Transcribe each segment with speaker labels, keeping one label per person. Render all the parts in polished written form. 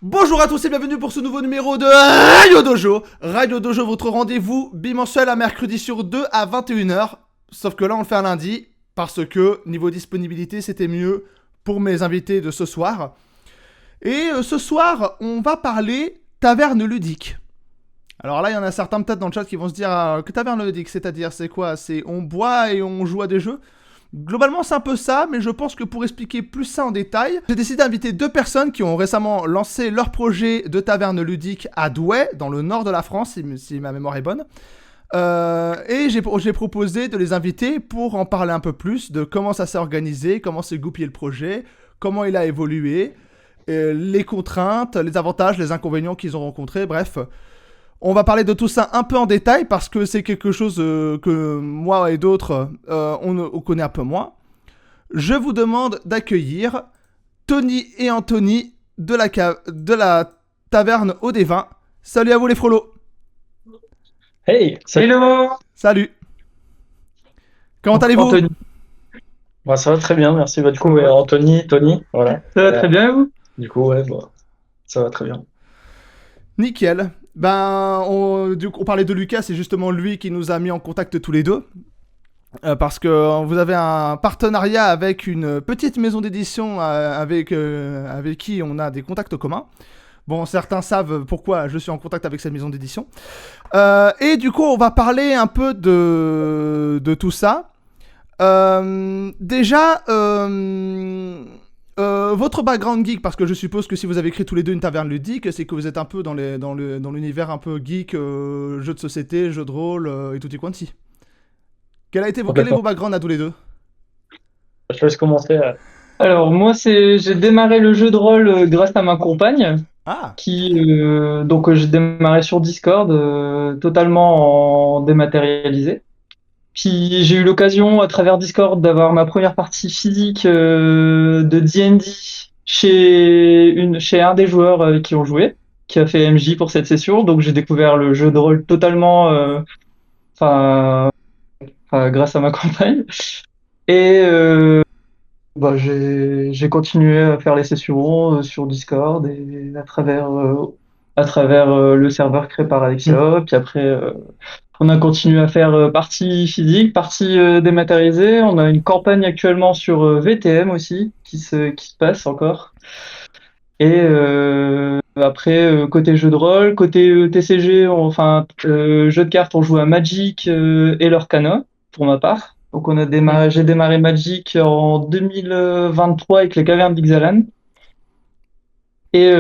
Speaker 1: Bonjour à tous et bienvenue pour ce nouveau numéro de Radio Dojo. Radio Dojo, votre rendez-vous bimensuel à mercredi sur 2 à 21h. Sauf que là, on le fait un lundi parce que niveau disponibilité, c'était mieux pour mes invités de ce soir. Et ce soir, on va parler taverne ludique. Alors là, il y en a certains peut-être dans le chat qui vont se dire que taverne ludique, c'est-à-dire c'est quoi? C'est on boit et on joue à des jeux. Globalement, c'est un peu ça, mais je pense que pour expliquer plus ça en détail, j'ai décidé d'inviter deux personnes qui ont récemment lancé leur projet de taverne ludique à Douai, dans le nord de la France, si ma mémoire est bonne. Et j'ai proposé de les inviter pour en parler un peu plus de comment ça s'est organisé, comment s'est goupillé le projet, comment il a évolué, les contraintes, les avantages, les inconvénients qu'ils ont rencontrés, bref. On va parler de tout ça un peu en détail parce que c'est quelque chose que moi et d'autres, on connaît un peu moins. Je vous demande d'accueillir Tony et Anthony de la taverne au des vins. Salut à vous les frolos.
Speaker 2: Hey, salut.
Speaker 3: Hello,
Speaker 1: Salut. Comment allez-vous?
Speaker 2: Anthony. Bah, ça va très bien, merci. Bah, du coup, ouais, Anthony, Tony, voilà.
Speaker 3: ça va très bien et vous?
Speaker 2: Du coup, ouais, bah, ça va très bien.
Speaker 1: Nickel. Ben, on parlait de Lucas, c'est justement lui qui nous a mis en contact tous les deux. Parce que vous avez un partenariat avec une petite maison d'édition avec qui on a des contacts communs. Bon, certains savent pourquoi je suis en contact avec cette maison d'édition. Et du coup, on va parler un peu de tout ça. Déjà, votre background geek, parce que je suppose que si vous avez créé tous les deux une taverne ludique, c'est que vous êtes un peu dans l'univers un peu geek, jeux de société, jeux de rôle et tutti quanti. Quel est
Speaker 2: Complètement.
Speaker 1: vos backgrounds à tous les deux?
Speaker 2: Je te laisse commencer.
Speaker 3: Alors moi j'ai démarré le jeu de rôle grâce à ma compagne
Speaker 1: Ah,
Speaker 3: donc j'ai démarré sur Discord totalement en dématérialisé. Puis j'ai eu l'occasion à travers Discord d'avoir ma première partie physique de D&D chez un des joueurs avec qui on jouait, qui a fait MJ pour cette session. Donc j'ai découvert le jeu de rôle totalement enfin grâce à ma compagne. Et bah, j'ai continué à faire les sessions sur Discord et à travers le serveur créé par Alexia. Puis après, on a continué à faire partie physique, partie dématérialisée. On a une campagne actuellement sur VTM aussi qui se passe encore. Et après, côté jeu de rôle, côté TCG, jeu de cartes, on joue à Magic et Lorcana, pour ma part. Donc j'ai démarré Magic en 2023 avec les Cavernes d'Ixalan. Et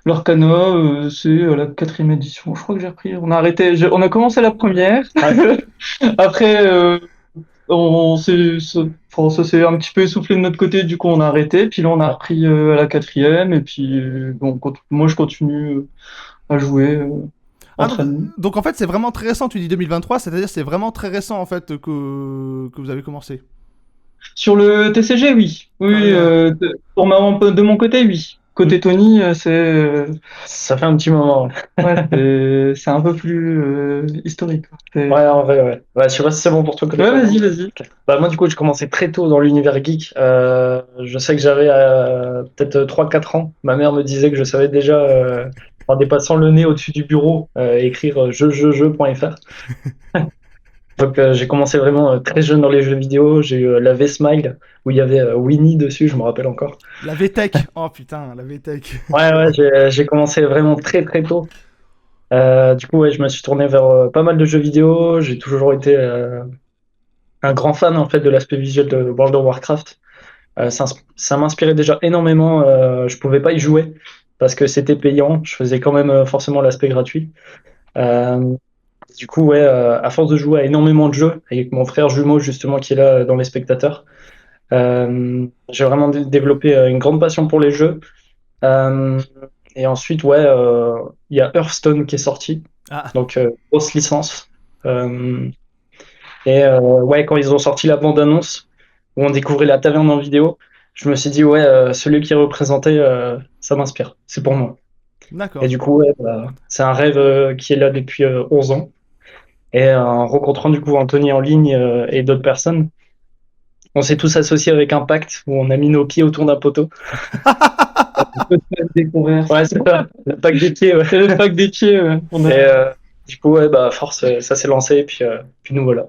Speaker 3: Lorcana, c'est la quatrième édition. Je crois que j'ai repris. On a arrêté. On a commencé la première. Après, enfin, ça s'est un petit peu essoufflé de notre côté, du coup on a arrêté, puis là on a repris à la quatrième, et puis bon, moi je continue à jouer
Speaker 1: ah
Speaker 3: entre amis.
Speaker 1: donc en fait c'est vraiment très récent, tu dis 2023, c'est-à-dire c'est vraiment très récent en fait que vous avez commencé.
Speaker 3: Sur le TCG, oui.
Speaker 1: Ah
Speaker 3: Oui,
Speaker 1: oui,
Speaker 3: de mon côté, oui.
Speaker 2: Mm.
Speaker 3: Côté Tony,
Speaker 2: Ça fait un petit moment. Ouais,
Speaker 3: ouais, c'est un peu plus historique, quoi.
Speaker 2: ouais, en vrai, ouais. Ouais, je sais pas si c'est bon pour toi que
Speaker 3: Ouais, vas-y, vas-y.
Speaker 2: Ok. Bah, moi, du coup, j'ai commencé très tôt dans l'univers geek. Je sais que j'avais peut-être 3 4 ans. Ma mère me disait que je savais déjà, en dépassant le nez au-dessus du bureau, écrire jeu.fr. Donc j'ai commencé vraiment très jeune dans les jeux vidéo. J'ai eu la V-Smile où il y avait Winnie dessus, je me rappelle encore.
Speaker 1: la VTech. Oh putain, la VTech.
Speaker 2: Ouais, ouais, j'ai commencé vraiment très très tôt. Du coup, ouais, je me suis tourné vers pas mal de jeux vidéo. J'ai toujours été un grand fan en fait de l'aspect visuel de World of Warcraft. Ça m'inspirait déjà énormément. Je pouvais pas y jouer parce que c'était payant. Je faisais quand même forcément l'aspect gratuit. Euh, du coup, ouais, à force de jouer à énormément de jeux avec mon frère jumeau justement qui est là dans les spectateurs. J'ai vraiment développé une grande passion pour les jeux. Euh, et ensuite, ouais, il y a Hearthstone qui est sorti,
Speaker 1: Ah,
Speaker 2: donc grosse licence. Euh, ouais, quand ils ont sorti la bande-annonce, où on découvrait la taverne en vidéo, je me suis dit, ouais, celui qui est représenté, ça m'inspire, c'est pour moi. Et
Speaker 1: d'accord.
Speaker 2: du coup, ouais, bah, c'est un rêve qui est là depuis 11 ans. Et en rencontrant du coup Anthony en ligne et d'autres personnes, on s'est tous associés avec un pacte où on a mis nos pieds autour d'un poteau.
Speaker 3: Le pack des Converse.
Speaker 2: Ouais, c'est ça. Le pack des pieds, ouais.
Speaker 3: C'est le pack des pieds, ouais.
Speaker 2: Et du coup, ouais, bah, à force, ça s'est lancé, et puis nous voilà.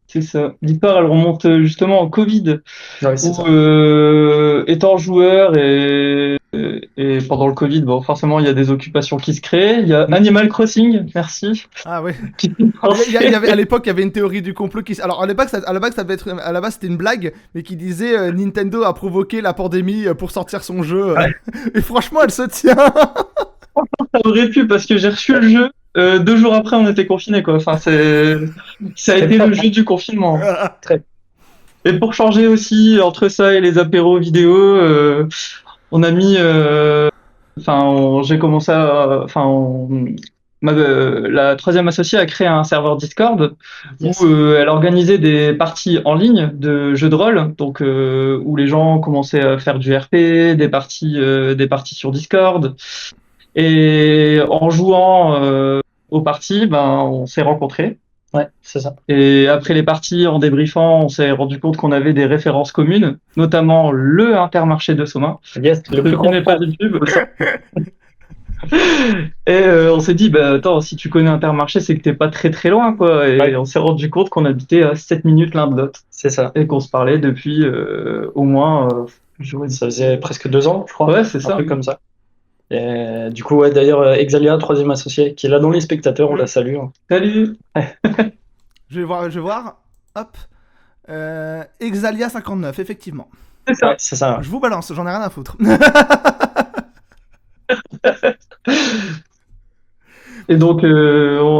Speaker 3: C'est ça. L'histoire, elle remonte justement au Covid,
Speaker 2: Ouais, c'est
Speaker 3: où
Speaker 2: ça.
Speaker 3: étant joueur et pendant le Covid, bon, forcément, il y a des occupations qui se créent. Il y a Animal Crossing, merci,
Speaker 1: Ah oui.
Speaker 3: qui s'est
Speaker 1: Il y
Speaker 3: lancé.
Speaker 1: avait, à l'époque, il y avait une théorie du complot qui. Alors, à la base, ça devait être, à la base, c'était une blague, mais qui disait Nintendo a provoqué la pandémie pour sortir son jeu.
Speaker 2: Ouais.
Speaker 1: Et franchement, elle se tient.
Speaker 3: Ça aurait pu, parce que j'ai reçu le jeu. 2 jours après, on était confinés, quoi. Enfin, ça a été le jeu du confinement.
Speaker 2: Très.
Speaker 3: Et pour changer aussi, entre ça et les apéros vidéo, on a mis, j'ai commencé à, la troisième associée a créé un serveur Discord
Speaker 2: Yes.
Speaker 3: où elle organisait des parties en ligne de jeux de rôle, donc où les gens commençaient à faire du RP, des parties sur Discord, et en jouant aux parties, ben on s'est rencontrés.
Speaker 2: Ouais, c'est ça.
Speaker 3: Et après les parties, en débriefant, on s'est rendu compte qu'on avait des références communes, notamment le Intermarché de Soma.
Speaker 2: Yes, le plus
Speaker 3: Qui
Speaker 2: grand
Speaker 3: n'est pas de pub. Et on s'est dit, bah attends, si tu connais Intermarché, c'est que t'es pas très très loin, quoi. Et
Speaker 2: Ouais.
Speaker 3: on s'est rendu compte qu'on habitait à 7 minutes l'un de l'autre.
Speaker 2: C'est ça.
Speaker 3: Et qu'on se parlait depuis au moins.
Speaker 2: Ça faisait presque 2 ans, je crois.
Speaker 3: Ouais, c'est
Speaker 2: Un
Speaker 3: ça.
Speaker 2: truc comme ça. Et du coup, ouais, d'ailleurs, Exalia, troisième associé, qui est là dans les spectateurs, on la salue. Hein.
Speaker 3: Salut!
Speaker 1: Je vais voir, je vais voir. Hop. Exalia 59, effectivement.
Speaker 3: C'est ça.
Speaker 2: Ouais, c'est ça.
Speaker 1: Je vous balance, j'en ai rien à foutre.
Speaker 3: Et donc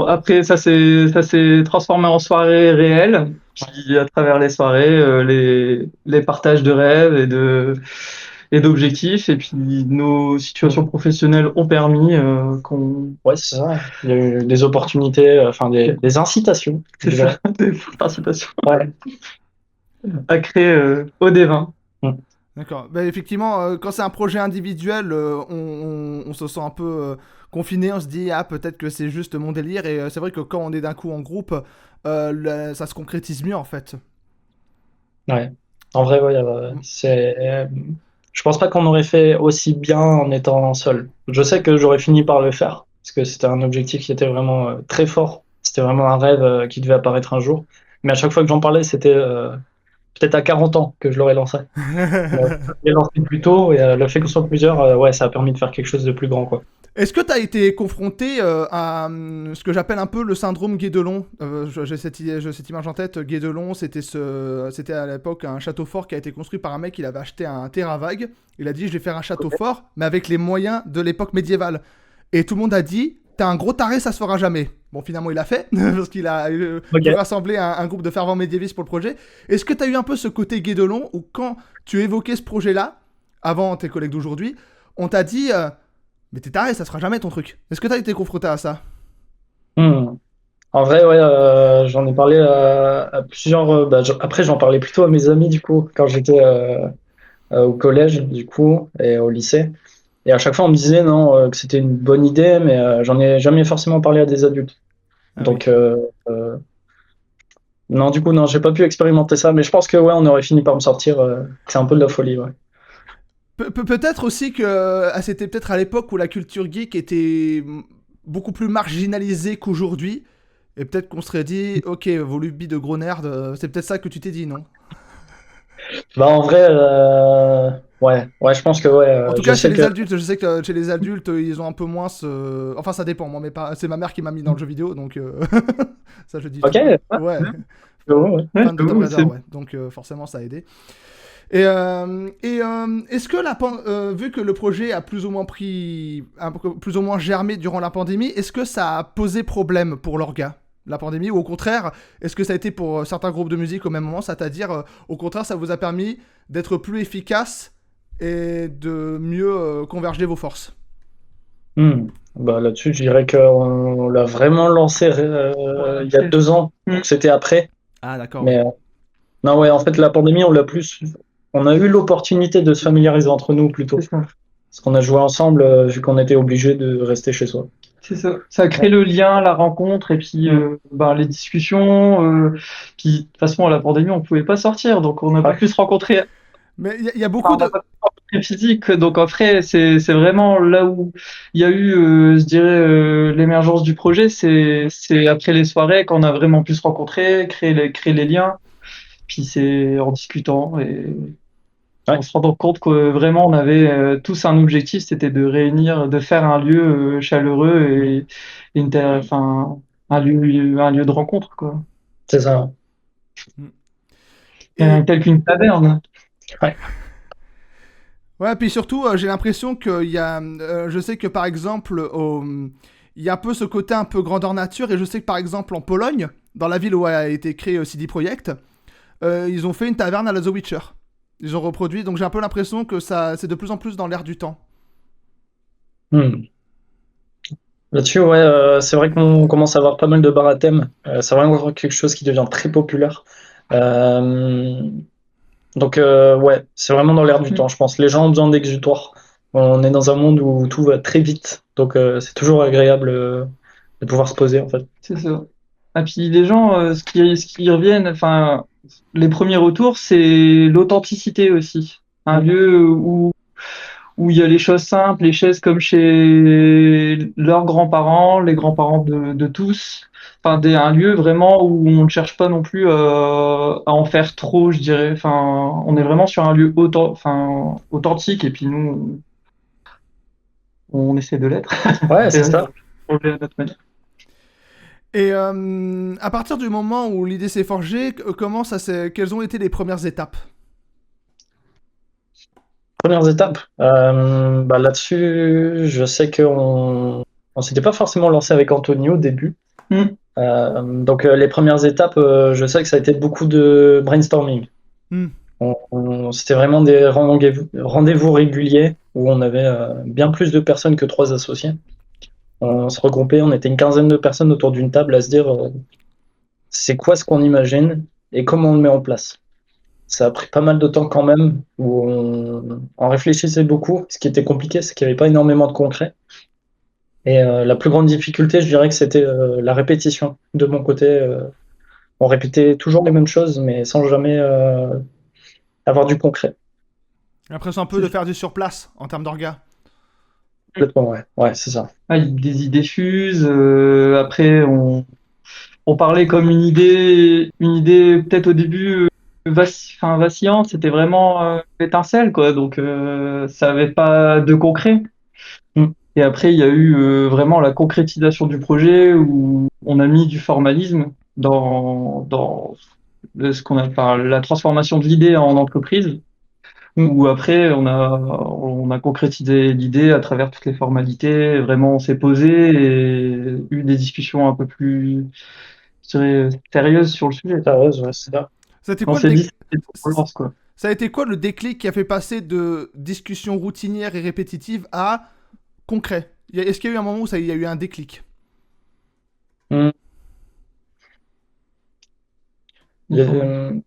Speaker 3: après ça s'est transformé en soirée réelle. Puis à travers les soirées, les partages de rêves et d'objectifs, et puis nos situations professionnelles ont permis qu'on
Speaker 2: Ouais, c'est ça. Il y a eu des opportunités, enfin des incitations.
Speaker 3: c'est
Speaker 2: je
Speaker 3: ça,
Speaker 2: dirais.
Speaker 3: des participations
Speaker 2: Ouais.
Speaker 3: à créer OD20.
Speaker 1: D'accord. Bah, effectivement, quand c'est un projet individuel, on se sent un peu confiné. On se dit, ah, peut-être que c'est juste mon délire. Et c'est vrai que quand on est d'un coup en groupe, ça se concrétise mieux, en fait.
Speaker 2: Ouais. En vrai, ouais, je pense pas qu'on aurait fait aussi bien en étant seul. Je sais que j'aurais fini par le faire, parce que c'était un objectif qui était vraiment très fort. C'était vraiment un rêve qui devait apparaître un jour. Mais à chaque fois que j'en parlais, c'était peut-être à 40 ans que je l'aurais lancé. Je l'ai lancé plus tôt, et le fait qu'on soit plusieurs, ouais, ça a permis de faire quelque chose de plus grand, quoi.
Speaker 1: Est-ce que tu as été confronté à ce que j'appelle un peu le syndrome Guédelon? J'ai cette image en tête. Guédelon, c'était à l'époque un château fort qui a été construit par un mec. Il avait acheté un terrain vague. Il a dit, je vais faire un château fort, mais avec les moyens de l'époque médiévale. Et tout le monde a dit, t'es un gros taré, ça se fera jamais. Bon, finalement, il a fait, parce qu'il a
Speaker 2: Ok.
Speaker 1: rassemblé un groupe de fervents médiévistes pour le projet. Est-ce que tu as eu un peu ce côté Guédelon, où quand tu évoquais ce projet-là, avant tes collègues d'aujourd'hui, on t'a dit... mais t'es taré, ça sera jamais ton truc. Est-ce que t'as été confronté à ça?
Speaker 2: Hmm. En vrai, ouais, j'en ai parlé à plusieurs. Après, j'en parlais plutôt à mes amis, du coup, quand j'étais au collège, du coup, et au lycée. Et à chaque fois, on me disait non, que c'était une bonne idée, mais j'en ai jamais forcément parlé à des adultes.
Speaker 1: Ah oui.
Speaker 2: Donc, non, du coup, non, j'ai pas pu expérimenter ça, mais je pense que ouais, on aurait fini par me sortir. Que c'est un peu de la folie, ouais.
Speaker 1: Peut-être aussi que c'était peut-être à l'époque où la culture geek était beaucoup plus marginalisée qu'aujourd'hui. Et peut-être qu'on serait dit, ok, vos lubies de gros nerds, c'est peut-être ça que tu t'es dit, non?
Speaker 2: Bah, en vrai, ouais, je pense que ouais,
Speaker 1: En tout
Speaker 2: je
Speaker 1: cas, chez
Speaker 2: sais
Speaker 1: les
Speaker 2: que.
Speaker 1: adultes, je sais que chez les adultes, ils ont un peu moins ce... Enfin, ça dépend, moi, mais pas... c'est ma mère qui m'a mis dans le jeu vidéo, donc ça je dis
Speaker 2: Ok,
Speaker 1: tout.
Speaker 2: ouais,
Speaker 1: Ouais,
Speaker 2: ouais.
Speaker 3: Ouais,
Speaker 1: fan de Tomb Raider,
Speaker 3: c'est-
Speaker 1: ouais. Donc forcément, ça a aidé. Est-ce que vu que le projet a plus ou moins plus ou moins germé durant la pandémie, est-ce que ça a posé problème pour l'orga, la pandémie, ou au contraire, est-ce que ça a été pour certains groupes de musique au même moment, c'est-à-dire au contraire, ça vous a permis d'être plus efficace et de mieux converger vos forces?
Speaker 2: Hmm. Bah, là-dessus, je dirais qu'on l'a vraiment lancé il y a 2 ans, donc c'était après.
Speaker 1: Ah d'accord, oui.
Speaker 2: Mais non, ouais, en fait, la pandémie, on a eu l'opportunité de se familiariser entre nous plutôt.
Speaker 3: C'est ça.
Speaker 2: Parce qu'on a joué ensemble, vu qu'on était obligé de rester chez soi.
Speaker 3: C'est ça. Ça crée le lien, la rencontre, et puis les discussions. Puis de toute façon, à la pandémie, on pouvait pas sortir, donc on n'a pas
Speaker 2: Ouais.
Speaker 3: pu se rencontrer.
Speaker 1: Mais il y a
Speaker 3: Enfin,
Speaker 1: beaucoup
Speaker 3: on n'a
Speaker 1: de...
Speaker 3: pas très physique. Donc après, c'est vraiment là où il y a eu, je dirais, l'émergence du projet. C'est après les soirées qu'on a vraiment pu se rencontrer, créer les liens. Puis c'est en discutant et
Speaker 2: Ouais,
Speaker 3: en se rendant compte que vraiment on avait tous un objectif, c'était de réunir, de faire un lieu chaleureux et enfin un lieu de rencontre quoi.
Speaker 2: c'est ça.
Speaker 1: Mm. Et
Speaker 3: Tel qu'une taverne.
Speaker 2: Ouais.
Speaker 1: ouais, puis surtout, j'ai l'impression qu'il y a. Je sais que par exemple, il y a un peu ce côté un peu grandeur nature, et je sais que par exemple en Pologne, dans la ville où a été créé CD Projekt, ils ont fait une taverne à la The Witcher. Ils ont reproduit, donc j'ai un peu l'impression que ça, c'est de plus en plus dans l'air du temps.
Speaker 2: Hmm. Là-dessus, ouais, c'est vrai qu'on commence à avoir pas mal de bars à thème. C'est vraiment quelque chose qui devient très populaire. Euh, donc, ouais, c'est vraiment dans l'air du
Speaker 3: Mm.
Speaker 2: temps, je pense. Les gens ont besoin d'exutoire. On est dans un monde où tout va très vite. Donc, c'est toujours agréable de pouvoir se poser, en fait.
Speaker 3: C'est ça. Et puis les gens, ce qui reviennent, enfin, les premiers retours, c'est l'authenticité aussi. Un lieu où il y a les choses simples, les choses comme chez leurs grands-parents, les grands-parents de tous. Enfin, un lieu vraiment où on ne cherche pas non plus à en faire trop, je dirais. Enfin, on est vraiment sur un lieu enfin, authentique et puis nous, on essaie de l'être.
Speaker 2: Ouais,
Speaker 3: Et
Speaker 2: c'est ça.
Speaker 3: on l'est à notre manière.
Speaker 1: Et à partir du moment où l'idée s'est forgée, comment ça s'est, quelles ont été les premières étapes?
Speaker 2: Premières étapes. Bah, là-dessus, je sais on s'était pas forcément lancé avec Antonio au début.
Speaker 3: Mm.
Speaker 2: Donc, les premières étapes, je sais que ça a été beaucoup de brainstorming.
Speaker 1: Hmm.
Speaker 2: C'était vraiment des rendez-vous réguliers où on avait bien plus de personnes que trois associés. On se regroupait, on était une quinzaine de personnes autour d'une table à se dire c'est quoi ce qu'on imagine et comment on le met en place. Ça a pris pas mal de temps quand même, où on réfléchissait beaucoup. Ce qui était compliqué, c'est qu'il n'y avait pas énormément de concret. Et la plus grande difficulté, je dirais que c'était la répétition. De mon côté, on répétait toujours les mêmes choses, mais sans jamais avoir du concret.
Speaker 1: J'ai l'impression un peu de faire du surplace en termes d'orgas.
Speaker 2: Complètement, ouais. Ouais, c'est ça.
Speaker 3: Ah, des idées fusent. Après, on parlait comme une idée peut-être au début enfin, vacillante. C'était vraiment étincelle, quoi. Donc, ça avait pas de concret.
Speaker 2: Mm.
Speaker 3: Et après, il y a eu vraiment la concrétisation du projet où on a mis du formalisme dans ce qu'on appelle la transformation de l'idée en entreprise.
Speaker 2: Mm.
Speaker 3: Où après, on a concrétisé l'idée à travers toutes les formalités. Vraiment, on s'est posé et eu des discussions un peu plus, je dirais, sérieuses sur le sujet.
Speaker 2: Sérieuse, ouais, c'est ça.
Speaker 1: Ça a été
Speaker 3: On
Speaker 1: quoi le
Speaker 3: s'est dit,
Speaker 1: déc-
Speaker 3: on lance, quoi.
Speaker 1: Ça a été quoi le déclic qui a fait passer de discussions routinières et répétitives à concret? Est-ce qu'il y a eu un moment où il y a eu un déclic?
Speaker 2: Mm.
Speaker 3: Il faut-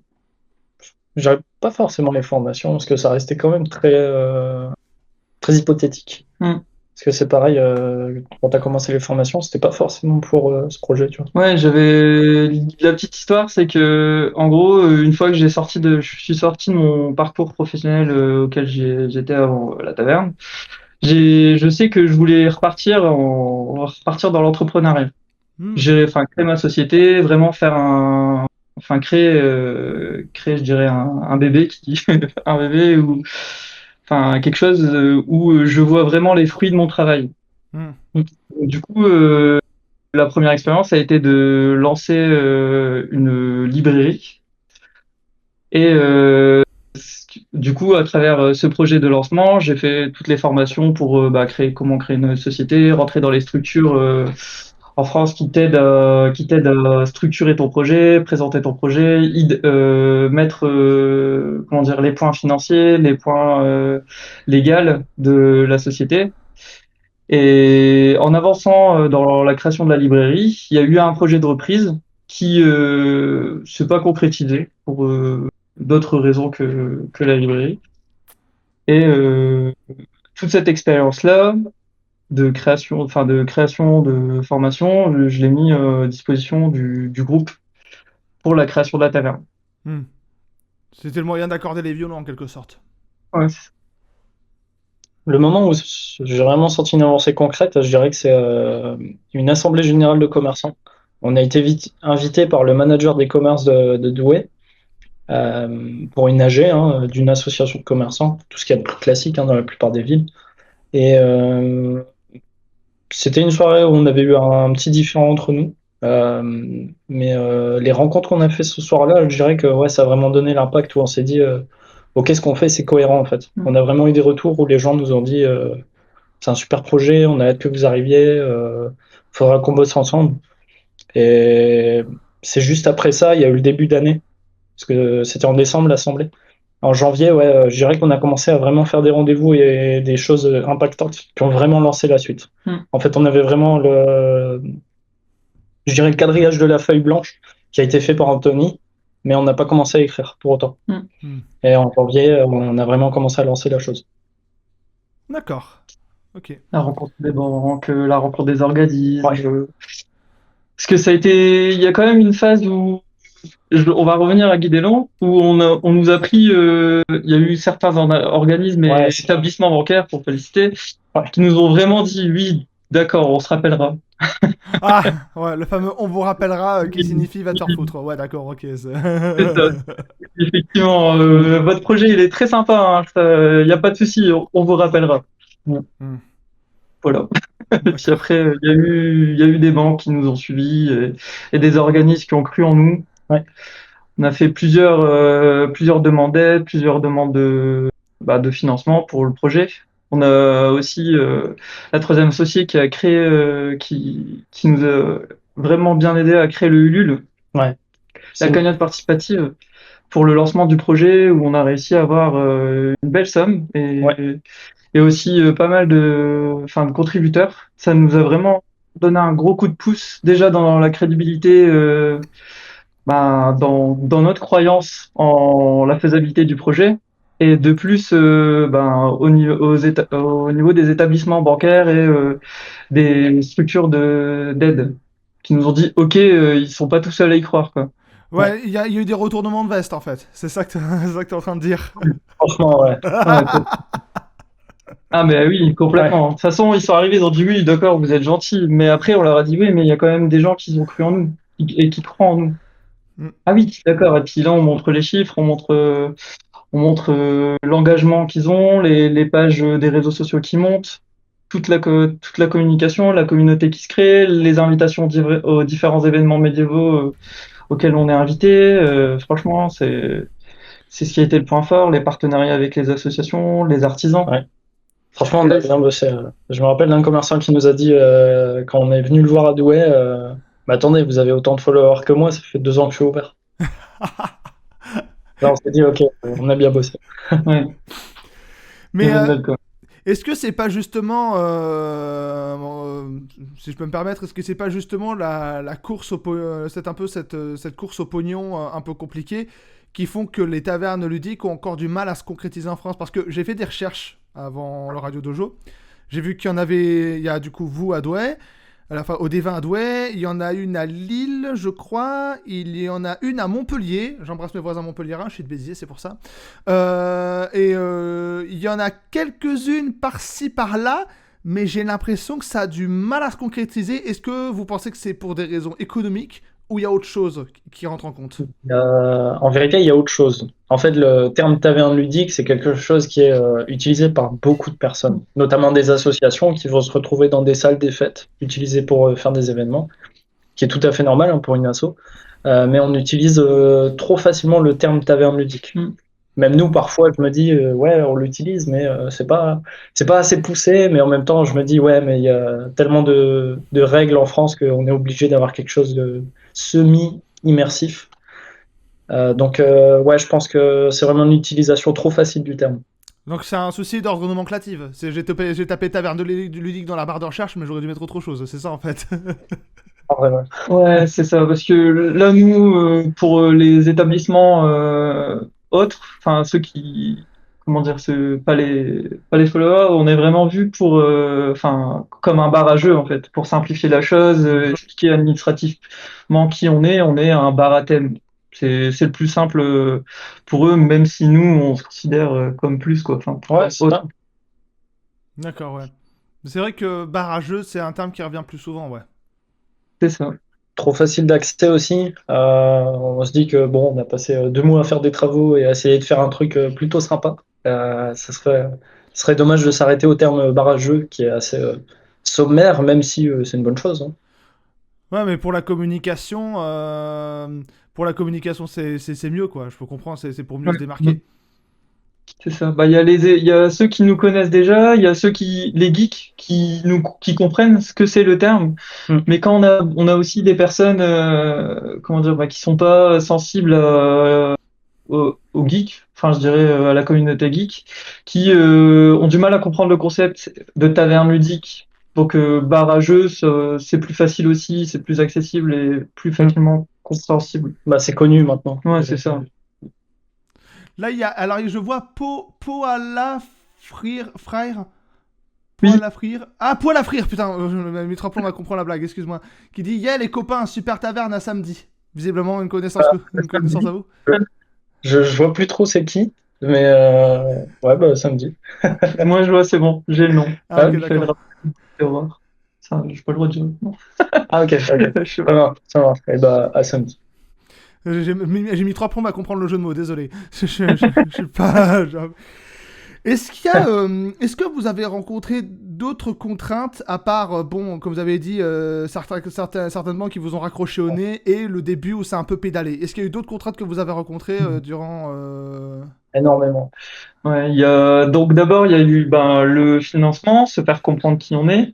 Speaker 2: J'avais pas forcément les formations parce que ça restait quand même très hypothétique.
Speaker 3: Hmm.
Speaker 2: Parce que c'est pareil, quand tu as commencé les formations, c'était pas forcément pour ce projet, tu vois.
Speaker 3: Ouais, la petite histoire, c'est que en gros, une fois que je suis sorti de mon parcours professionnel auquel j'étais avant la taverne, je sais que je voulais repartir dans l'entrepreneuriat.
Speaker 1: Hmm.
Speaker 3: Enfin, créer ma société, vraiment enfin, créer, je dirais, un bébé un bébé ou, enfin, quelque chose où je vois vraiment les fruits de mon travail.
Speaker 1: Hmm.
Speaker 3: Du coup, la première expérience a été de lancer une librairie et du coup, à travers ce projet de lancement, j'ai fait toutes les formations pour comment créer une société, rentrer dans les structures en France qui t'aident à structurer ton projet, présenter ton projet, mettre comment dire les points financiers, les points légaux de la société. Et en avançant dans la création de la librairie, il y a eu un projet de reprise qui s'est pas concrétisé pour d'autres raisons que la librairie. Et toute cette expérience-là de création de formation, je l'ai mis à disposition du groupe pour la création de la taverne.
Speaker 1: Hmm. C'était le moyen d'accorder les violons en quelque sorte.
Speaker 3: Ouais,
Speaker 2: Le moment où j'ai vraiment senti une avancée concrète, je dirais que c'est une assemblée générale de commerçants. On a été invité par le manager des commerces de Douai pour une AG d'une association de commerçants, tout ce qui est le plus classique dans la plupart des villes. Et c'était une soirée où on avait eu un petit différend entre nous. Mais les rencontres qu'on a fait ce soir-là, je dirais que ouais, ça a vraiment donné l'impact où on s'est dit, ok, ce qu'on fait, c'est cohérent en fait. On a vraiment eu des retours où les gens nous ont dit, c'est un super projet, on a hâte que vous arriviez, faudra qu'on bosse ensemble. Et c'est juste après ça, il y a eu le début d'année, parce que c'était en décembre l'assemblée. En janvier, ouais, je dirais qu'on a commencé à vraiment faire des rendez-vous et des choses impactantes qui ont vraiment lancé la suite. En fait, on avait vraiment je dirais le quadrillage de la feuille blanche qui a été fait par Anthony, mais on n'a pas commencé à écrire pour autant. Et en janvier, on a vraiment commencé à lancer la chose.
Speaker 1: D'accord. Ok.
Speaker 3: La rencontre des banques, la rencontre des organismes.
Speaker 2: Ouais.
Speaker 3: Parce que ça a été, il y a quand même une phase où, on va revenir à Guédelon, où on nous a pris, il y a eu certains organismes et
Speaker 2: Ouais,
Speaker 3: établissements bancaires, pour féliciter,
Speaker 2: Ouais.
Speaker 3: qui nous ont vraiment dit, oui, d'accord, on se rappellera.
Speaker 1: Ah, ouais, le fameux on vous rappellera qui
Speaker 3: Oui,
Speaker 1: signifie va te faire
Speaker 3: oui,
Speaker 1: foutre. Ouais, d'accord, ok.
Speaker 3: c'est ça. Effectivement, votre projet, il est très sympa, il n'y a pas de souci, on vous rappellera.
Speaker 1: Hmm.
Speaker 3: Voilà. Puis
Speaker 1: D'accord.
Speaker 3: après, il y a eu des banques qui nous ont suivis et des organismes qui ont cru en nous.
Speaker 2: Ouais.
Speaker 3: On a fait plusieurs demandes d'aide, plusieurs demandes de financement pour le projet. On a aussi la troisième associée qui a créé, qui nous a vraiment bien aidé à créer le Ulule,
Speaker 2: Ouais.
Speaker 3: la cagnotte participative pour le lancement du projet où on a réussi à avoir une belle somme et aussi pas mal de contributeurs. Ça nous a vraiment donné un gros coup de pouce déjà dans la crédibilité, dans notre croyance en la faisabilité du projet. Et de plus, au niveau des établissements bancaires et des structures d'aide qui nous ont dit, OK, ils sont pas tout seuls à y croire, quoi.
Speaker 1: Ouais, il y a eu des retournements de veste en fait. C'est ça que t'es en train de dire.
Speaker 2: Franchement, ouais.
Speaker 3: Ouais, ah, mais oui, complètement. De toute façon, ils sont arrivés, ils ont dit oui, d'accord, vous êtes gentils. Mais après, on leur a dit oui, mais il y a quand même des gens qui ont cru en nous et qui croient en nous.
Speaker 1: Hmm.
Speaker 3: Ah oui, d'accord. Et puis là, on montre les chiffres, on montre l'engagement qu'ils ont, les pages des réseaux sociaux qui montent, toute la communication, la communauté qui se crée, les invitations aux différents événements médiévaux auxquels on est invité. Franchement, c'est ce qui a été le point fort, les partenariats avec les associations, les artisans.
Speaker 2: Ouais. Franchement, on a bien bossé. Je me rappelle d'un commerçant qui nous a dit, quand on est venu le voir à Douai, mais attendez, vous avez autant de followers que moi, ça fait 2 ans que je suis ouvert. Là, on s'est dit, ok, on a bien bossé.
Speaker 3: Ouais,
Speaker 1: Mais
Speaker 3: d'accord.
Speaker 1: est-ce que c'est pas justement, si je peux me permettre, est-ce que c'est pas justement la course cette course au pognon un peu compliquée qui font que les tavernes ludiques ont encore du mal à se concrétiser en France? Parce que j'ai fait des recherches avant le Radio Dojo. J'ai vu qu'il y en avait, il y a du coup vous à Douai, au Dévin à Douai, il y en a une à Lille, je crois, il y en a une à Montpellier, j'embrasse mes voisins montpelliérains, je suis de Béziers, c'est pour ça. Il y en a quelques-unes par-ci, par-là, mais j'ai l'impression que ça a du mal à se concrétiser. Est-ce que vous pensez que c'est pour des raisons économiques ou il y a autre chose qui rentre en compte?
Speaker 2: En vérité, il y a autre chose. En fait, le terme taverne ludique, c'est quelque chose qui est utilisé par beaucoup de personnes, notamment des associations qui vont se retrouver dans des salles des fêtes, utilisées pour faire des événements, qui est tout à fait normal pour une asso. Mais on utilise trop facilement le terme taverne ludique. Même nous, parfois, je me dis, ouais, on l'utilise, mais c'est pas assez poussé. Mais en même temps, je me dis, ouais, mais il y a tellement de règles en France qu'on est obligé d'avoir quelque chose de semi-immersif. Donc, ouais, je pense que c'est vraiment une utilisation trop facile du terme.
Speaker 1: Donc c'est un souci d'ordre nomenclatif. J'ai tapé taverne de ludique dans la barre de recherche, mais j'aurais dû mettre autre chose. C'est ça en fait.
Speaker 2: En vrai, ouais.
Speaker 3: Ouais, c'est ça, parce que là, nous, pour les établissements autres, enfin ceux qui, comment dire, pas les followers, on est vraiment vu pour, comme un bar à jeu en fait, pour simplifier la chose, expliquer administrativement qui on est un bar à thème. C'est le plus simple pour eux, même si nous, on se considère comme plus quoi. Enfin,
Speaker 2: Ouais, c'est
Speaker 3: autre.
Speaker 2: ça.
Speaker 1: D'accord, ouais. C'est vrai que barrageux, c'est un terme qui revient plus souvent, ouais.
Speaker 3: C'est ça.
Speaker 2: Trop facile d'accès aussi. On se dit que bon, on a passé 2 mois à faire des travaux et à essayer de faire un truc plutôt sympa. Ça serait dommage de s'arrêter au terme barrageux qui est assez sommaire, même si c'est une bonne chose, hein.
Speaker 1: Ouais, mais pour la communication, c'est mieux, quoi. Je peux comprendre, c'est pour mieux
Speaker 3: Ouais.
Speaker 1: se démarquer.
Speaker 3: C'est ça. Bah, il y a ceux qui nous connaissent déjà, il y a ceux qui, les geeks, qui comprennent ce que c'est le terme.
Speaker 2: Mm.
Speaker 3: Mais quand on a aussi des personnes, comment dire, bah, qui sont pas sensibles aux geeks, enfin, je dirais à la communauté geek, qui ont du mal à comprendre le concept de taverne ludique. Donc, barrageux, c'est plus facile aussi, c'est plus accessible et plus facilement compréhensible.
Speaker 2: Bah, c'est connu maintenant.
Speaker 3: Ouais, c'est ça.
Speaker 1: Là, alors, je vois pot à la frire.
Speaker 3: Oui.
Speaker 1: Poil à frire. Ah, poil à frire, putain. Mes trois plombs va comprendre la blague, excuse-moi. Qui dit, yeah, les copains, super taverne à samedi. Visiblement, une connaissance à vous.
Speaker 2: Je vois plus trop c'est qui, mais ouais, bah, ça me dit.
Speaker 3: Moi, je vois, c'est bon, j'ai le nom.
Speaker 1: Ah, ok,
Speaker 2: oui,
Speaker 1: d'accord.
Speaker 3: Terror. Ça, j'ai pas le droit de dire. Non.
Speaker 2: Ah, ok, ok.
Speaker 3: Je sais
Speaker 2: Ça
Speaker 3: pas.
Speaker 2: marche, ça marche. Et bah, à samedi.
Speaker 1: J'ai mis trois plombs à comprendre le jeu de mots, désolé. Je suis pas. Est-ce que vous avez rencontré d'autres contraintes à part, bon, comme vous avez dit, certainement qui vous ont raccroché au nez et le début où c'est un peu pédalé. Est-ce qu'il y a eu d'autres contraintes que vous avez rencontrées durant
Speaker 2: Énormément.
Speaker 3: Ouais, donc d'abord, il y a eu ben, le financement, se faire comprendre qui on est.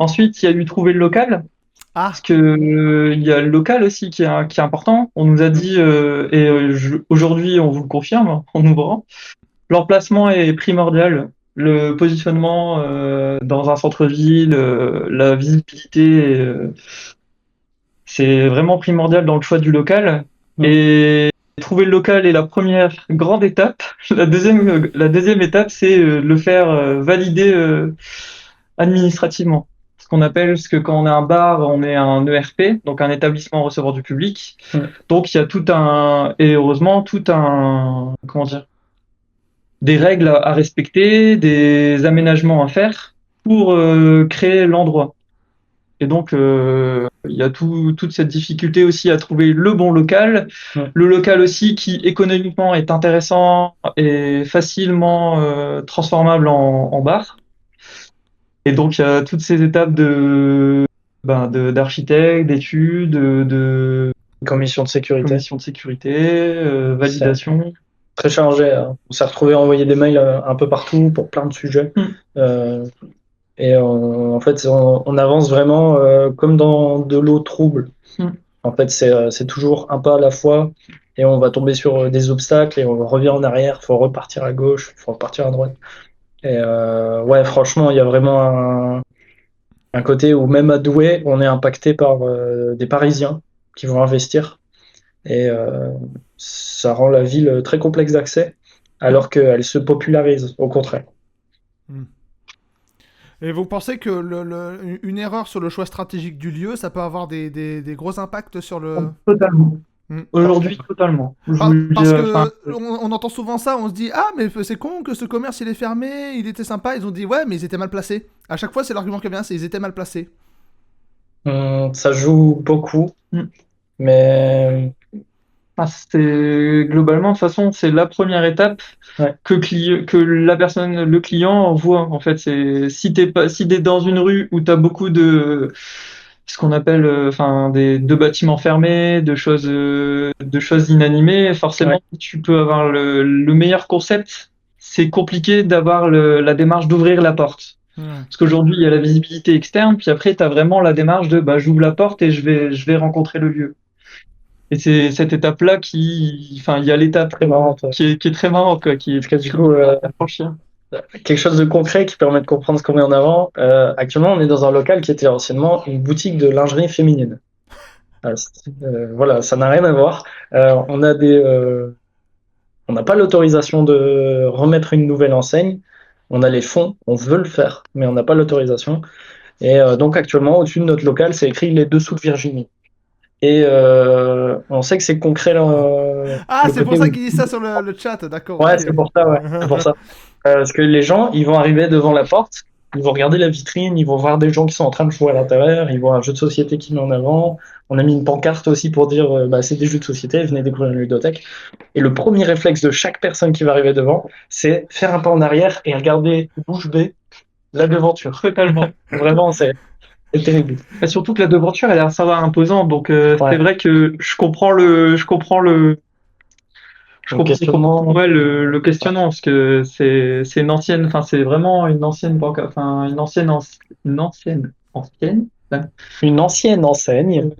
Speaker 3: Ensuite, il y a eu trouver le local, parce
Speaker 1: Ah,
Speaker 3: que il y a le local aussi qui est important. On nous a dit, aujourd'hui, on vous le confirme en ouvrant, l'emplacement est primordial. Le positionnement dans un centre-ville, la visibilité, c'est vraiment primordial dans le choix du local.
Speaker 2: Mm.
Speaker 3: Et trouver le local est la première grande étape. La deuxième étape, c'est le faire valider administrativement. Ce qu'on appelle, parce que quand on est un bar, on est un ERP, donc un établissement recevant du public.
Speaker 2: Mm.
Speaker 3: Donc il y a et heureusement, comment dire, des règles à respecter, des aménagements à faire pour créer l'endroit. Et donc, il y a toute cette difficulté aussi à trouver le bon local,
Speaker 2: Ouais.
Speaker 3: le local aussi qui économiquement est intéressant et facilement transformable en bar. Et donc, il y a toutes ces étapes d'architecte, d'études, de
Speaker 2: Commission de sécurité.
Speaker 3: commission de sécurité, validation.
Speaker 2: Très chargé, hein. On s'est retrouvé à envoyer des mails un peu partout pour plein de sujets.
Speaker 3: Mm.
Speaker 2: Euh, en fait, on avance vraiment comme dans de l'eau trouble.
Speaker 3: Mm.
Speaker 2: En fait, c'est toujours un pas à la fois et on va tomber sur des obstacles et on revient en arrière. Il faut repartir à gauche, il faut repartir à droite. Et ouais, franchement, il y a vraiment un côté où même à Douai, on est impacté par des Parisiens qui vont investir. Et ça rend la ville très complexe d'accès, alors qu'elle se popularise, au contraire.
Speaker 1: et vous pensez que une erreur sur le choix stratégique du lieu, ça peut avoir des gros impacts sur le.
Speaker 3: Totalement.
Speaker 1: Hmm.
Speaker 3: Aujourd'hui, totalement. Je vous le
Speaker 1: Parce
Speaker 3: dis,
Speaker 1: que
Speaker 3: enfin,
Speaker 1: on entend souvent ça, on se dit ah mais c'est con que ce commerce il est fermé, il était sympa, ils ont dit ouais mais ils étaient mal placés. À chaque fois c'est l'argument qui vient, c'est ils étaient mal placés.
Speaker 2: Ça joue beaucoup,
Speaker 3: Mm.
Speaker 2: mais
Speaker 3: globalement, de toute façon, c'est la première étape
Speaker 2: ouais.
Speaker 3: que la personne, le client voit. En fait, c'est si t'es dans une rue où t'as beaucoup de ce qu'on appelle, enfin, de bâtiments fermés, de choses inanimées, forcément, tu peux avoir le meilleur concept. C'est compliqué d'avoir la démarche d'ouvrir la porte.
Speaker 1: Ouais.
Speaker 3: Parce qu'aujourd'hui, il y a la visibilité externe, puis après, tu as vraiment la démarche de bah, j'ouvre la porte et je vais rencontrer le lieu. Et c'est cette étape-là enfin, il y a l'étape
Speaker 2: Très marrante, ouais.
Speaker 3: qui est très marrante, quoi,
Speaker 2: Parce que du coup,
Speaker 3: à franchir.
Speaker 2: quelque chose de concret qui permet de comprendre ce qu'on met en avant. Actuellement, on est dans un local qui était anciennement une boutique de lingerie féminine. Voilà, ça n'a rien à voir. On n'a pas l'autorisation de remettre une nouvelle enseigne. On a les fonds, on veut le faire, mais on n'a pas l'autorisation. Et donc actuellement, au-dessus de notre local, c'est écrit les dessous de Virginie. Et on sait que c'est concret.
Speaker 1: Ah
Speaker 2: Le
Speaker 1: c'est pour
Speaker 2: côté
Speaker 1: ça
Speaker 2: où-
Speaker 1: qu'ils disent ça sur le chat, d'accord.
Speaker 2: Ouais,
Speaker 1: Ok.
Speaker 2: c'est pour ça, ouais. C'est pour ça. Parce que les gens, ils vont arriver devant la porte Ils vont regarder la vitrine, ils vont voir des gens qui sont en train de jouer à l'intérieur, ils voient un jeu de société qui met en avant. On a mis une pancarte aussi pour dire bah, c'est des jeux de société, venez découvrir une ludothèque. Et le premier réflexe de chaque personne qui va arriver devant, c'est faire un pas en arrière et regarder bouche bée la devanture.
Speaker 3: Totalement.
Speaker 2: Vraiment, c'est terrible.
Speaker 3: Et surtout que la devanture, elle a l'air ça va imposante. Donc, c'est
Speaker 2: Ouais.
Speaker 3: vrai que je
Speaker 2: Donc,
Speaker 3: comprends
Speaker 2: questionnement.
Speaker 3: ouais, le questionnement, parce que c'est une ancienne, enfin, c'est vraiment une ancienne banque, enfin, une ancienne, hein,
Speaker 2: Une ancienne enseigne.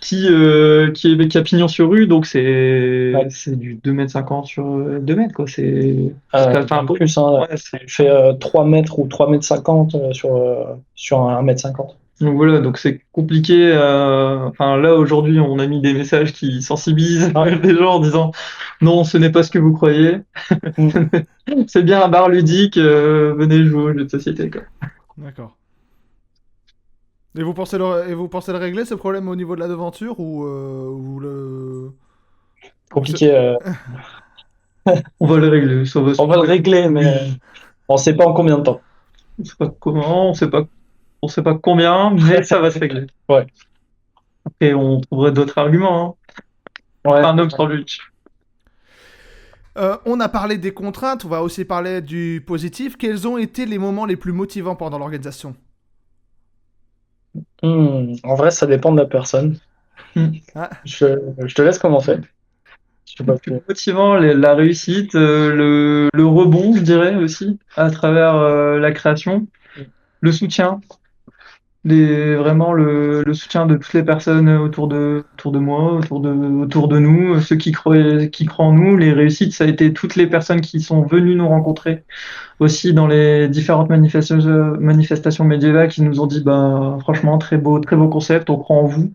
Speaker 3: qui a pignon sur rue, donc
Speaker 2: Ouais.
Speaker 3: c'est du 2,50 m sur 2 mètres, quoi.
Speaker 2: Un peu plus, hein.
Speaker 3: Ouais,
Speaker 2: Fait 3 mètres ou 3,50 m sur 1,50 m.
Speaker 3: donc voilà, donc c'est compliqué. Enfin, là, aujourd'hui, on a mis des messages qui sensibilisent
Speaker 2: Ouais.
Speaker 3: les gens en disant non, ce n'est pas ce que vous croyez.
Speaker 2: Mm.
Speaker 3: C'est bien un bar ludique, venez jouer aux jeux de société, quoi.
Speaker 1: D'accord. Et vous pensez le régler ce problème au niveau de la devanture ou le. ou c'est-
Speaker 2: Compliqué.
Speaker 3: On va le régler, ça va se
Speaker 2: On va le
Speaker 3: trouver.
Speaker 2: régler, mais on sait pas en combien de temps.
Speaker 3: On sait pas comment, on sait pas combien, mais ça va se régler.
Speaker 2: Ouais.
Speaker 3: Et on trouverait d'autres arguments, hein.
Speaker 2: Ouais.
Speaker 3: Un homme sans lutte.
Speaker 1: On a parlé des contraintes, on va aussi parler du positif. Quels ont été les moments les plus motivants pendant l'organisation?
Speaker 2: En vrai, ça dépend de la personne.
Speaker 3: Hmm.
Speaker 1: Ah,
Speaker 2: Je te laisse commencer. Je sais pas
Speaker 3: Le plus motivant, la réussite, le rebond, je dirais aussi, à travers la création, le soutien, vraiment le soutien de toutes les personnes autour de moi, autour de nous, ceux qui croient en nous. Les réussites, ça a été toutes les personnes qui sont venues nous rencontrer aussi dans les différentes manifestations médiévales qui nous ont dit, bah, franchement, très beau concept, on croit en vous.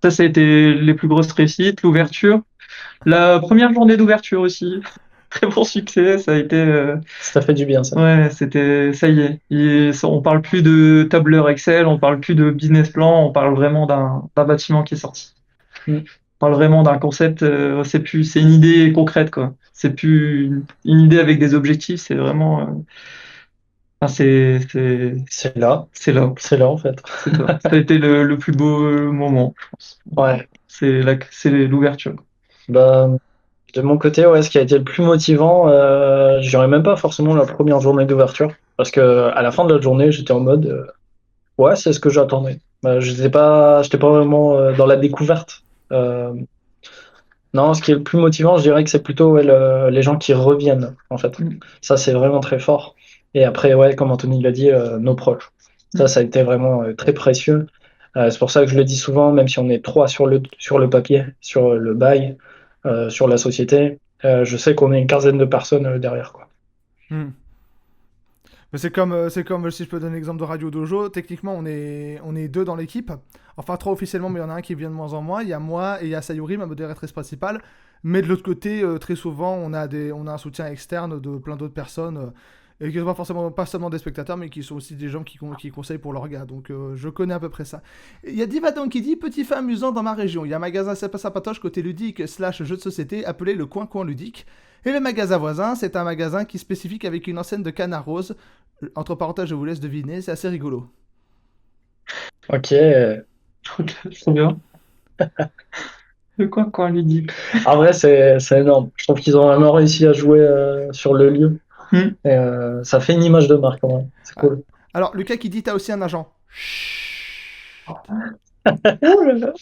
Speaker 3: Ça a été les plus grosses réussites. L'ouverture, la première journée d'ouverture aussi, très bon succès. Ça a été,
Speaker 2: Ça fait du bien, ça.
Speaker 3: ouais, c'était, ça y est. On parle plus de tableur Excel, on parle plus de business plan, on parle vraiment d'un bâtiment qui est sorti.
Speaker 2: Mm.
Speaker 3: On parle vraiment d'un concept, c'est une idée concrète, quoi. C'est plus une idée avec des objectifs, c'est vraiment, enfin,
Speaker 2: C'est là.
Speaker 3: c'est là.
Speaker 2: En fait.
Speaker 3: C'est ça. Ça a été le plus beau moment, je pense.
Speaker 2: Ouais.
Speaker 3: C'est l'ouverture.
Speaker 2: Bah, de mon côté, ouais, ce qui a été le plus motivant, je dirais même pas forcément la première journée d'ouverture, parce que à la fin de la journée, j'étais en mode, ouais, c'est ce que j'attendais. J'étais pas vraiment dans la découverte. Euh, non, ce qui est le plus motivant, je dirais que c'est plutôt ouais, les gens qui reviennent, en fait.
Speaker 3: Mm.
Speaker 2: Ça, c'est vraiment très fort. Et après, ouais, comme Anthony l'a dit, nos proches. Ça a été vraiment très précieux. C'est pour ça que je le dis souvent, même si on est trois sur le papier, sur le bail, sur la société, je sais qu'on est une quinzaine de personnes derrière, quoi.
Speaker 1: hmm. Mais c'est comme, si je peux donner l'exemple de Radio Dojo, techniquement on est deux dans l'équipe. Enfin trois officiellement, mais il y en a un qui vient de moins en moins. Il y a moi et il y a Sayuri, ma modératrice principale. Mais de l'autre côté, très souvent, on a un soutien externe de plein d'autres personnes. Et qui ne sont pas seulement des spectateurs, mais qui sont aussi des gens qui conseillent pour leurs gars. Donc je connais à peu près ça. Il y a Divadon qui dit petit fait amusant dans ma région. Il y a un magasin sapatoche côté ludique slash jeu de société appelé le Coin Coin Ludique. Et le magasin voisin, c'est un magasin qui est spécifique avec une enseigne de canard rose. Entre parenthèses, je vous laisse deviner, c'est assez rigolo.
Speaker 2: Ok.
Speaker 3: Trop bien. De quoi lui dit?
Speaker 2: En vrai, c'est énorme. Je trouve qu'ils ont vraiment réussi à jouer sur le lieu.
Speaker 3: Hmm.
Speaker 2: Et ça fait une image de marque, en vrai. C'est
Speaker 1: Ah.
Speaker 2: cool.
Speaker 1: Alors, Lucas qui dit, t'as aussi un agent.
Speaker 2: Oh là là.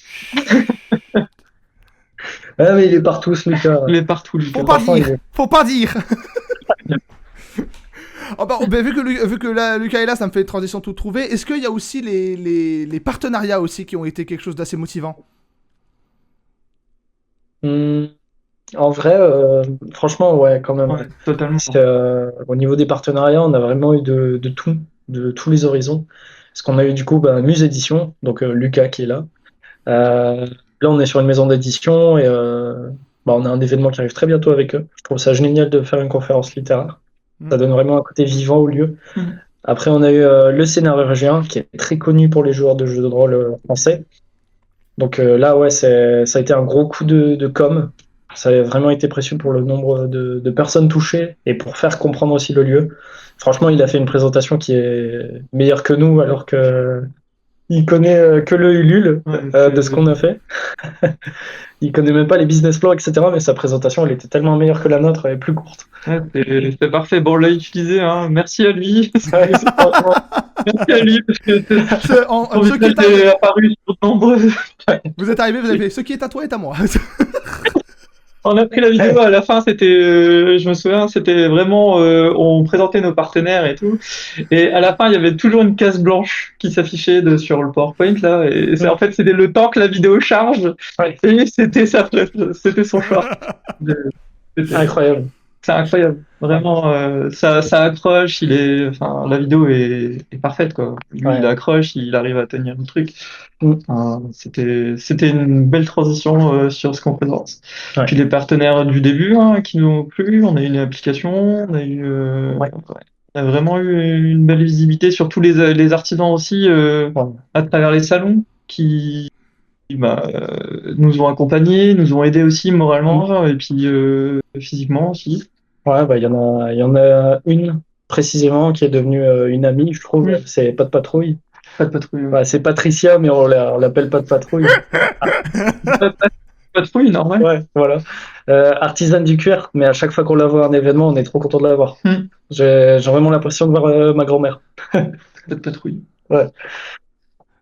Speaker 2: Ah, mais il est partout, ce Lucas.
Speaker 3: Il est partout, lui.
Speaker 1: Faut pas
Speaker 2: Franchement, il
Speaker 1: dire.
Speaker 2: est.
Speaker 1: Faut pas dire. Oh, bah, vu que là, Lucas est là, ça me fait une transition toute trouvée. Est-ce qu'il y a aussi les partenariats aussi qui ont été quelque chose d'assez motivant?
Speaker 2: Hmm, En vrai, franchement, ouais, quand même.
Speaker 3: Ouais, totalement.
Speaker 2: Au niveau des partenariats, on a vraiment eu de tout, de tous les horizons. Parce qu'on a eu du coup bah, Muse Édition, donc Lucas qui est là. Là, on est sur une maison d'édition et bah, on a un événement qui arrive très bientôt avec eux. Je trouve ça génial de faire une conférence littéraire. Ça donne vraiment un côté vivant au lieu.
Speaker 3: Hmm.
Speaker 2: Après, on a eu le Scénarvégien, qui est très connu pour les joueurs de jeux de rôle français. Donc là, ouais, ça a été un gros coup de com. Ça a vraiment été précieux pour le nombre de personnes touchées et pour faire comprendre aussi le lieu. Franchement, il a fait une présentation qui est meilleure que nous, alors que il connaît que le Ulule de ce qu'on a fait. Il connaît même pas les business plans, etc. Mais sa présentation, elle était tellement meilleure que la nôtre, et plus courte.
Speaker 3: Ouais, c'est parfait. Bon, on l'a utilisé, hein. Merci à lui.
Speaker 2: Ouais, franchement,
Speaker 3: Merci à lui, parce que son
Speaker 1: Ce qui
Speaker 3: visage
Speaker 1: est
Speaker 3: est apparu sur de nombreux.
Speaker 1: vous êtes arrivé, vous avez fait ce qui est à toi est à moi.
Speaker 3: On a pris la vidéo à la fin, c'était, je me souviens, c'était vraiment, on présentait nos partenaires et tout, et à la fin il y avait toujours une case blanche qui s'affichait sur le PowerPoint là, et en fait c'était le temps que la vidéo charge,
Speaker 2: Ouais.
Speaker 3: et c'était son choix. C'était-
Speaker 2: incroyable.
Speaker 3: C'est incroyable, vraiment, ça accroche, enfin la vidéo est parfaite quoi. Lui
Speaker 2: Ouais.
Speaker 3: il accroche, il arrive à tenir le truc.
Speaker 2: Mm.
Speaker 3: C'était une belle transition sur ce qu'on présente.
Speaker 2: Ouais.
Speaker 3: Puis les partenaires du début hein, qui nous ont plu, on a eu une application,
Speaker 2: Ouais.
Speaker 3: on a vraiment eu une belle visibilité sur tous les artisans aussi
Speaker 2: Ouais.
Speaker 3: à travers les salons qui nous ont accompagnés, nous ont aidés aussi moralement et puis physiquement aussi.
Speaker 2: Ouais, bah, il y en a une précisément qui est devenue une amie, je trouve.
Speaker 3: Mm.
Speaker 2: C'est Pas de patrouille.
Speaker 3: Pas de patrouille.
Speaker 2: Ouais, c'est Patricia, mais on l'appelle Pas de patrouille.
Speaker 3: Pas de patrouille, normal.
Speaker 2: Ouais, voilà. Artisane du cuir, mais à chaque fois qu'on la voit à un événement, on est trop content de la voir.
Speaker 3: Mm.
Speaker 2: J'ai vraiment l'impression de voir ma grand-mère.
Speaker 3: Pas de patrouille.
Speaker 2: Ouais.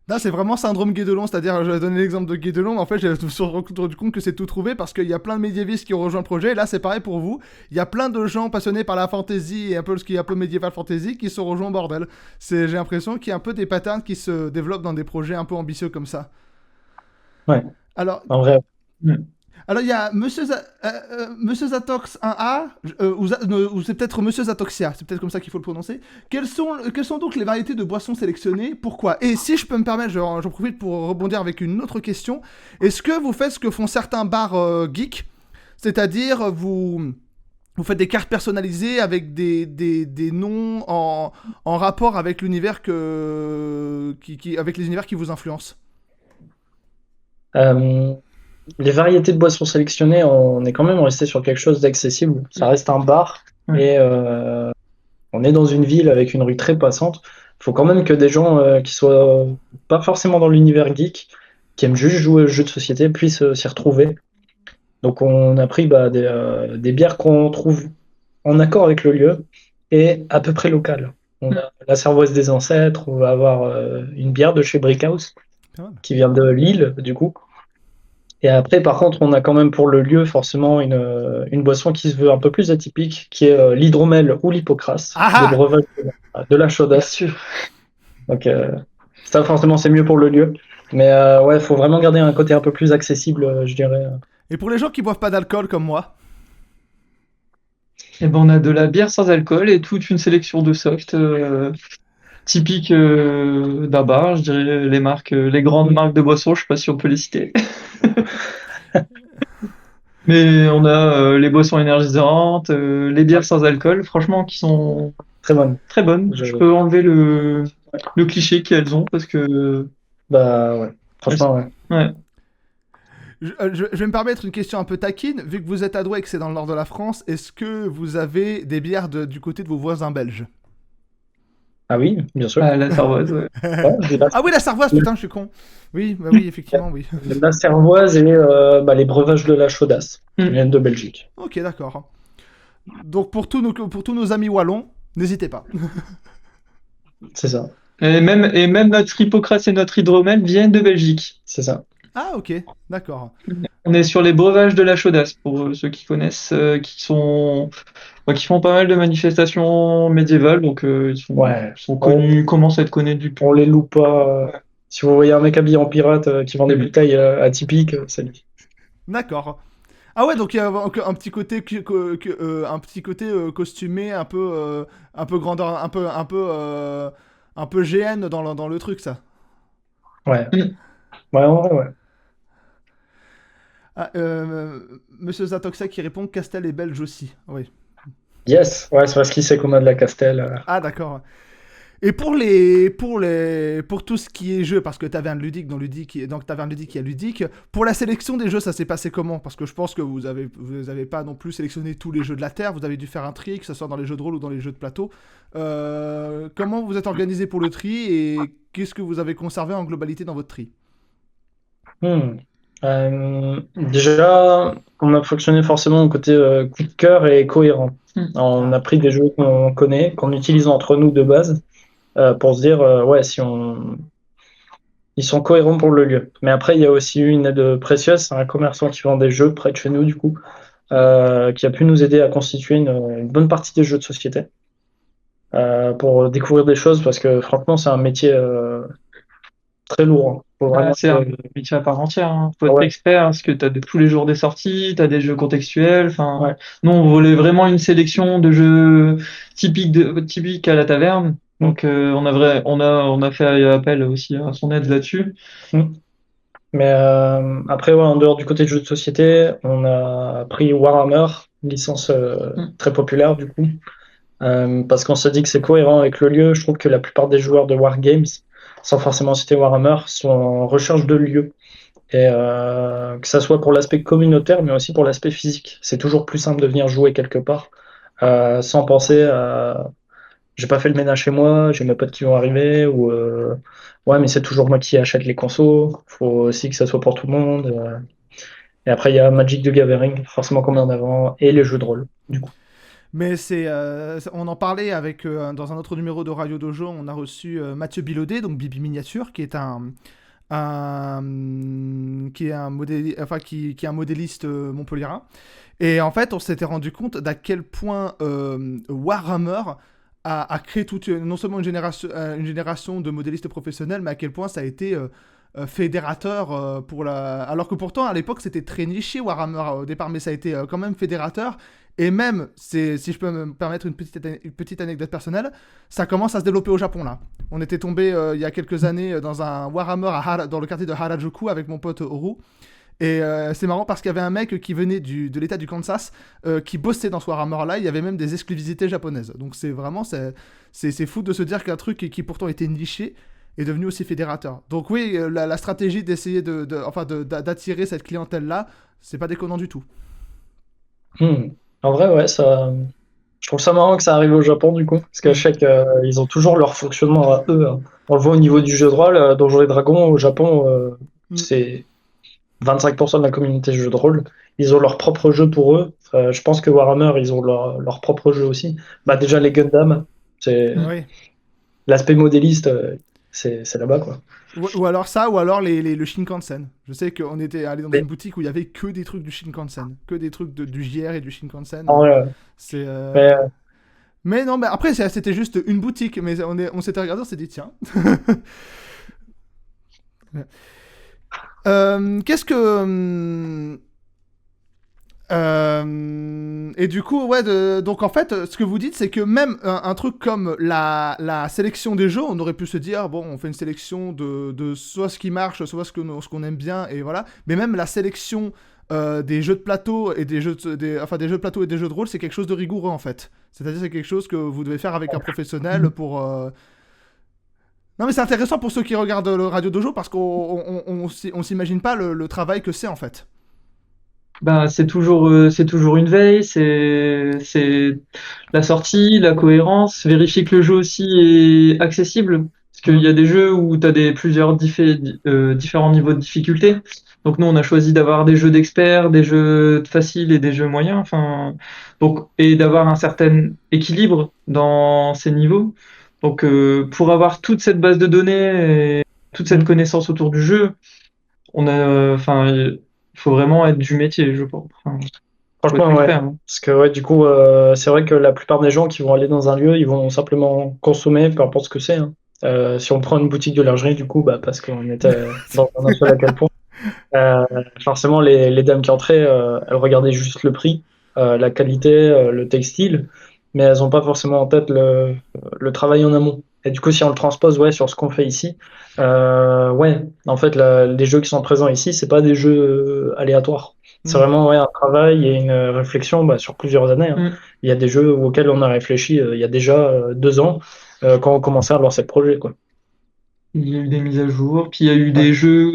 Speaker 1: Là, c'est vraiment syndrome Guédelon, c'est-à-dire, je vais donner l'exemple de Guédelon, mais en fait, j'ai me suis rendu compte que c'est tout trouvé parce qu'il y a plein de médiévistes qui ont rejoint le projet, et là, c'est pareil pour vous. Il y a plein de gens passionnés par la fantasy et un peu ce qui est un peu médiéval fantasy qui sont rejoints au bordel. J'ai l'impression qu'il y a un peu des patterns qui se développent dans des projets un peu ambitieux comme ça.
Speaker 2: Ouais.
Speaker 1: Alors,
Speaker 2: En vrai.
Speaker 1: Alors, il y a Monsieur Zatox 1A, ou c'est peut-être Monsieur Zatoxia, c'est peut-être comme ça qu'il faut le prononcer. Quelles sont donc les variétés de boissons sélectionnées? Pourquoi? Et si je peux me permettre, j'en profite pour rebondir avec une autre question. Est-ce que vous faites ce que font certains bars geeks? C'est-à-dire, vous faites des cartes personnalisées avec des noms en rapport avec l'univers avec les univers qui vous influencent?
Speaker 2: Euh, les variétés de boissons sélectionnées, on est quand même resté sur quelque chose d'accessible. Ça reste un bar et on est dans une ville avec une rue très passante. Il faut quand même que des gens qui soient pas forcément dans l'univers geek, qui aiment juste jouer aux jeux de société, puissent s'y retrouver. Donc on a pris des bières qu'on trouve en accord avec le lieu et à peu près locales. On a la Cervoise des Ancêtres, on va avoir une bière de chez Brickhouse
Speaker 1: Pas mal.
Speaker 2: qui vient de Lille, du coup. Et après, par contre, on a quand même pour le lieu forcément une boisson qui se veut un peu plus atypique, qui est l'hydromel ou l'hypocrase,
Speaker 1: Ah
Speaker 2: des breuvages de la chaudasse. Donc ça, forcément, c'est mieux pour le lieu. Mais ouais, il faut vraiment garder un côté un peu plus accessible, je dirais.
Speaker 1: Et pour les gens qui boivent pas d'alcool comme moi?
Speaker 3: Et ben, on a de la bière sans alcool et toute une sélection de softs typiques d'un bar, je dirais les marques, les grandes marques de boissons, je sais pas si on peut les citer. Mais on a les boissons énergisantes, les bières sans alcool, franchement, qui sont
Speaker 2: Très bonne.
Speaker 3: très bonnes. Je peux enlever le cliché qu'elles ont parce que
Speaker 2: Bah ouais, franchement, ouais.
Speaker 3: ouais.
Speaker 1: Je vais me permettre une question un peu taquine. Vu que vous êtes à Douai et que c'est dans le nord de la France, est-ce que vous avez des bières du côté de vos voisins belges?
Speaker 2: Ah oui, bien sûr.
Speaker 3: Ah, la Sarvoise, ouais.
Speaker 2: Ouais,
Speaker 1: Ah oui, la Sarvoise, putain, je suis con. Oui, bah oui, effectivement, oui.
Speaker 2: la Cervoise et les breuvages de la chaudasse, qui
Speaker 3: Mm.
Speaker 2: viennent de Belgique.
Speaker 1: Ok, d'accord. Donc pour tous nos amis wallons, n'hésitez pas.
Speaker 2: C'est ça,
Speaker 3: Et même notre Hippocrate et notre hydromel viennent de Belgique.
Speaker 2: c'est ça.
Speaker 1: Ah ok, d'accord.
Speaker 3: On est sur les breuvages de la chaudasse, pour ceux qui connaissent, qui font pas mal de manifestations médiévales, donc
Speaker 2: Ouais.
Speaker 3: ils sont connus, commencent à être connus du
Speaker 2: On
Speaker 3: public.
Speaker 2: les loupe pas. Si vous voyez un mec habillé en pirate qui vend des bouteilles atypiques, c'est lui.
Speaker 1: D'accord. Ah ouais, donc il y a un petit côté, costumé, un peu grandeur, un peu GN dans le truc, ça.
Speaker 2: Ouais.
Speaker 3: Mm.
Speaker 2: Ouais, ouais.
Speaker 1: Ah, Monsieur Zatoxa qui répond Castel est belge aussi. Oui.
Speaker 2: Yes. Ouais, c'est parce qu'il sait qu'on a de la Castel.
Speaker 1: Ah d'accord. Et pour tout ce qui est jeu, parce que t'avais un ludique dans ludique, donc t'avais un ludique qui est ludique. Pour la sélection des jeux, ça s'est passé comment? Parce que je pense que vous avez pas non plus sélectionné tous les jeux de la Terre. Vous avez dû faire un tri, que ce soit dans les jeux de rôle ou dans les jeux de plateau. Comment vous êtes organisé pour le tri et qu'est-ce que vous avez conservé en globalité dans votre tri?
Speaker 2: Hmm. Déjà, on a fonctionné forcément au côté coup de cœur et cohérent. On
Speaker 1: Ah.
Speaker 2: a pris des jeux qu'on connaît, qu'on utilise entre nous de base, pour se dire, ouais, si on, ils sont cohérents pour le lieu. Mais après, il y a aussi eu une aide précieuse, c'est un commerçant qui vend des jeux près de chez nous, du coup, qui a pu nous aider à constituer une bonne partie des jeux de société, pour découvrir des choses, parce que franchement, c'est un métier très lourd, hein. Faut
Speaker 3: Bah,
Speaker 2: vraiment
Speaker 3: c'est un métier à part entière, hein. Faut
Speaker 2: ah
Speaker 3: être
Speaker 2: ouais,
Speaker 3: expert parce que tu as tous les jours des sorties, tu as des jeux contextuels. Enfin,
Speaker 2: ouais.
Speaker 3: nous, on voulait vraiment une sélection de jeux typiques à la taverne.
Speaker 2: Mm.
Speaker 3: Donc, on a fait appel aussi à son aide là-dessus.
Speaker 2: Mm. Mais après, ouais, en dehors du côté de jeux de société, on a pris Warhammer, une licence
Speaker 3: Mm.
Speaker 2: très populaire du coup, parce qu'on se dit que c'est cohérent avec le lieu. Je trouve que la plupart des joueurs de Wargames, sans forcément citer Warhammer, sont en recherche de lieux. Et que ça soit pour l'aspect communautaire, mais aussi pour l'aspect physique. C'est toujours plus simple de venir jouer quelque part, sans penser à j'ai pas fait le ménage chez moi, j'ai mes potes qui vont arriver, ou ouais, mais c'est toujours moi qui achète les consos, faut aussi que ça soit pour tout le monde. Et après, il y a Magic the Gathering, forcément qu'on met en avant, et les jeux de rôle, du coup.
Speaker 1: Mais on en parlait avec dans un autre numéro de Radio Dojo, on a reçu Mathieu Bilaudet, donc Bibi Miniature, qui est un modéliste montpelliérain. Et en fait, on s'était rendu compte d'à quel point Warhammer a créé non seulement une génération de modélistes professionnels, mais à quel point ça a été fédérateur alors que pourtant à l'époque c'était très niché Warhammer au départ, mais ça a été quand même fédérateur. Et même, si je peux me permettre une petite anecdote personnelle, ça commence à se développer au Japon là. On était tombé il y a quelques années dans un Warhammer dans le quartier de Harajuku avec mon pote Oru. Et c'est marrant parce qu'il y avait un mec qui venait de l'état du Kansas qui bossait dans ce Warhammer là. Il y avait même des exclusivités japonaises. Donc c'est fou de se dire qu'un truc qui pourtant était niché est devenu aussi fédérateur. Donc oui, la stratégie d'essayer d'attirer cette clientèle là, c'est pas déconnant du tout.
Speaker 2: Hmm. En vrai, ouais, ça, je trouve ça marrant que ça arrive au Japon, du coup, parce qu'à
Speaker 1: Mm.
Speaker 2: chaque, ils ont toujours leur fonctionnement à eux, hein. On le voit au niveau du jeu de rôle, Donjons et Dragons, au Japon,
Speaker 1: Mm.
Speaker 2: c'est 25% de la communauté jeu de rôle. Ils ont leur propre jeu pour eux. Je pense que Warhammer, ils ont leur propre jeu aussi. Bah, déjà, les Gundam, c'est
Speaker 3: Mm.
Speaker 1: Oui.
Speaker 2: l'aspect modéliste, c'est là-bas, quoi.
Speaker 1: Ou alors ça, ou alors le Shinkansen. Je sais qu'on était allé dans une
Speaker 2: Mais
Speaker 1: boutique où il y avait que des trucs du Shinkansen, que des trucs du JR et du Shinkansen.
Speaker 2: en vrai,
Speaker 1: C'est.
Speaker 2: mais,
Speaker 1: Mais non, mais après c'était juste une boutique, mais on s'était regardé, on s'est dit tiens. Qu'est-ce que et du coup, ouais, donc en fait, ce que vous dites, c'est que même un truc comme la sélection des jeux, on aurait pu se dire, bon, on fait une sélection de soit ce qui marche, soit ce qu'on aime bien, et voilà. Mais même la sélection des jeux de plateau et des jeux de plateau et des jeux de rôle, c'est quelque chose de rigoureux en fait. C'est-à-dire c'est quelque chose que vous devez faire avec un professionnel pour. Non mais c'est intéressant pour ceux qui regardent le Radio Dojo parce qu'on s'imagine pas le travail que c'est en fait.
Speaker 3: Bah, c'est toujours une veille, c'est la sortie, la cohérence, vérifier que le jeu aussi est accessible. Parce qu'il y a des jeux où tu as différents niveaux de difficulté. Donc nous, on a choisi d'avoir des jeux d'experts, des jeux faciles et des jeux moyens. Enfin, donc, et d'avoir un certain équilibre dans ces niveaux. Donc, pour avoir toute cette base de données et toute cette connaissance autour du jeu, enfin, il faut vraiment être du métier, je pense. Enfin, faut être
Speaker 2: franchement, ouais.
Speaker 3: expert, hein.
Speaker 2: Parce que, ouais, du coup, c'est vrai que la plupart des gens qui vont aller dans un lieu, ils vont simplement consommer, peu importe ce que c'est, hein. Si on prend une boutique de lingerie, du coup, bah, parce qu'on était dans un seul à quel point. Euh, Forcément, les dames qui entraient, elles regardaient juste le prix, la qualité, le textile, mais elles n'ont pas forcément en tête le travail en amont. Et du coup, si on le transpose, ouais, sur ce qu'on fait ici, ouais, en fait, les jeux qui sont présents ici, c'est pas des jeux aléatoires. C'est
Speaker 1: Hmm.
Speaker 2: vraiment, ouais, un travail et une réflexion, bah, sur plusieurs années, hein.
Speaker 3: Mm.
Speaker 2: Il y a des jeux auxquels on a réfléchi il y a déjà 2 ans. quand on commençait à lancer le projet, quoi.
Speaker 3: Il y a eu des mises à jour, puis il y a eu
Speaker 2: Ouais.
Speaker 3: des jeux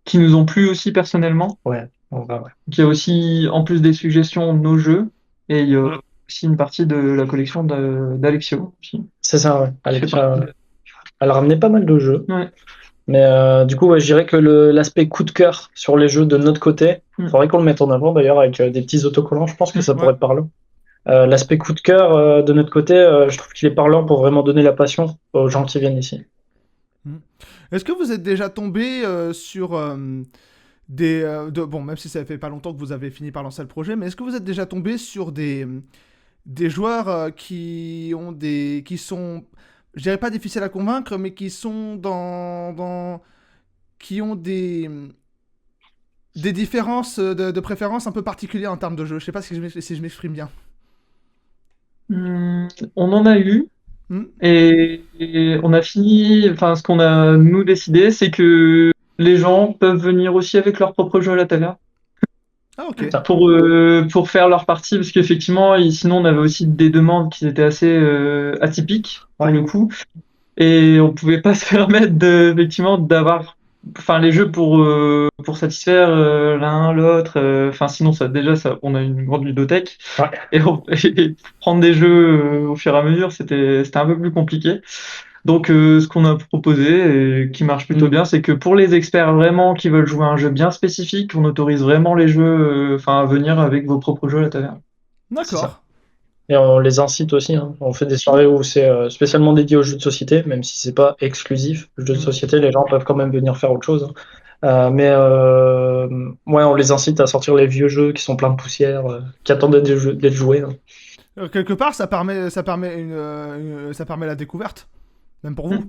Speaker 3: qui nous ont plu aussi personnellement.
Speaker 2: Ouais, en vrai, ouais.
Speaker 3: Donc, il y a aussi, en plus des suggestions, nos jeux, et il y a aussi une partie de la collection d'Alexio aussi.
Speaker 2: C'est ça, ouais.
Speaker 3: qui fait
Speaker 2: Alexia,
Speaker 3: partie de-
Speaker 2: elle a ramené pas mal de jeux.
Speaker 3: Ouais.
Speaker 2: Mais du coup, ouais, je dirais que l'aspect coup de cœur sur les jeux de notre côté, il faudrait qu'on le mette en avant d'ailleurs avec des petits autocollants, je pense que ça
Speaker 1: Ouais.
Speaker 2: pourrait être parlant. L'aspect coup de cœur de notre côté, je trouve qu'il est parlant pour vraiment donner la passion aux gens qui viennent ici.
Speaker 1: Est-ce que vous êtes déjà tombé sur bon, même si ça fait pas longtemps que vous avez fini par lancer le projet, mais est-ce que vous êtes déjà tombé sur des joueurs qui sont, je dirais pas difficiles à convaincre, mais qui sont qui ont des différences de préférence un peu particulières en termes de jeu. Je sais pas si je m'exprime bien.
Speaker 3: On en a eu,
Speaker 1: Hmm.
Speaker 3: et on a fini, enfin, ce qu'on a, nous, décidé, c'est que les gens peuvent venir aussi avec leur propre jeu à la taverne.
Speaker 1: Ah, ok.
Speaker 2: Putain.
Speaker 3: Pour faire leur partie, parce qu'effectivement, sinon on avait aussi des demandes qui étaient assez atypiques pour
Speaker 2: Ouais.
Speaker 3: le coup, et on pouvait pas se permettre effectivement d'avoir, enfin les jeux pour satisfaire l'un l'autre, enfin sinon ça déjà ça, on a une grande ludothèque
Speaker 2: Ouais.
Speaker 3: et prendre des jeux au fur et à mesure c'était un peu plus compliqué. Donc, ce qu'on a proposé et qui marche plutôt bien, c'est que pour les experts vraiment qui veulent jouer à un jeu bien spécifique, on autorise vraiment les jeux, enfin, à venir avec vos propres jeux à la taverne.
Speaker 2: C'est ça.
Speaker 1: D'accord.
Speaker 2: Et on les incite aussi, hein. On fait des soirées où c'est spécialement dédié aux jeux de société, même si c'est pas exclusif. Les jeux de société, les gens peuvent quand même venir faire autre chose, hein. Ouais, on les incite à sortir les vieux jeux qui sont pleins de poussière, qui attendent d'être joués, hein.
Speaker 1: Quelque part, ça permet la découverte, même pour vous.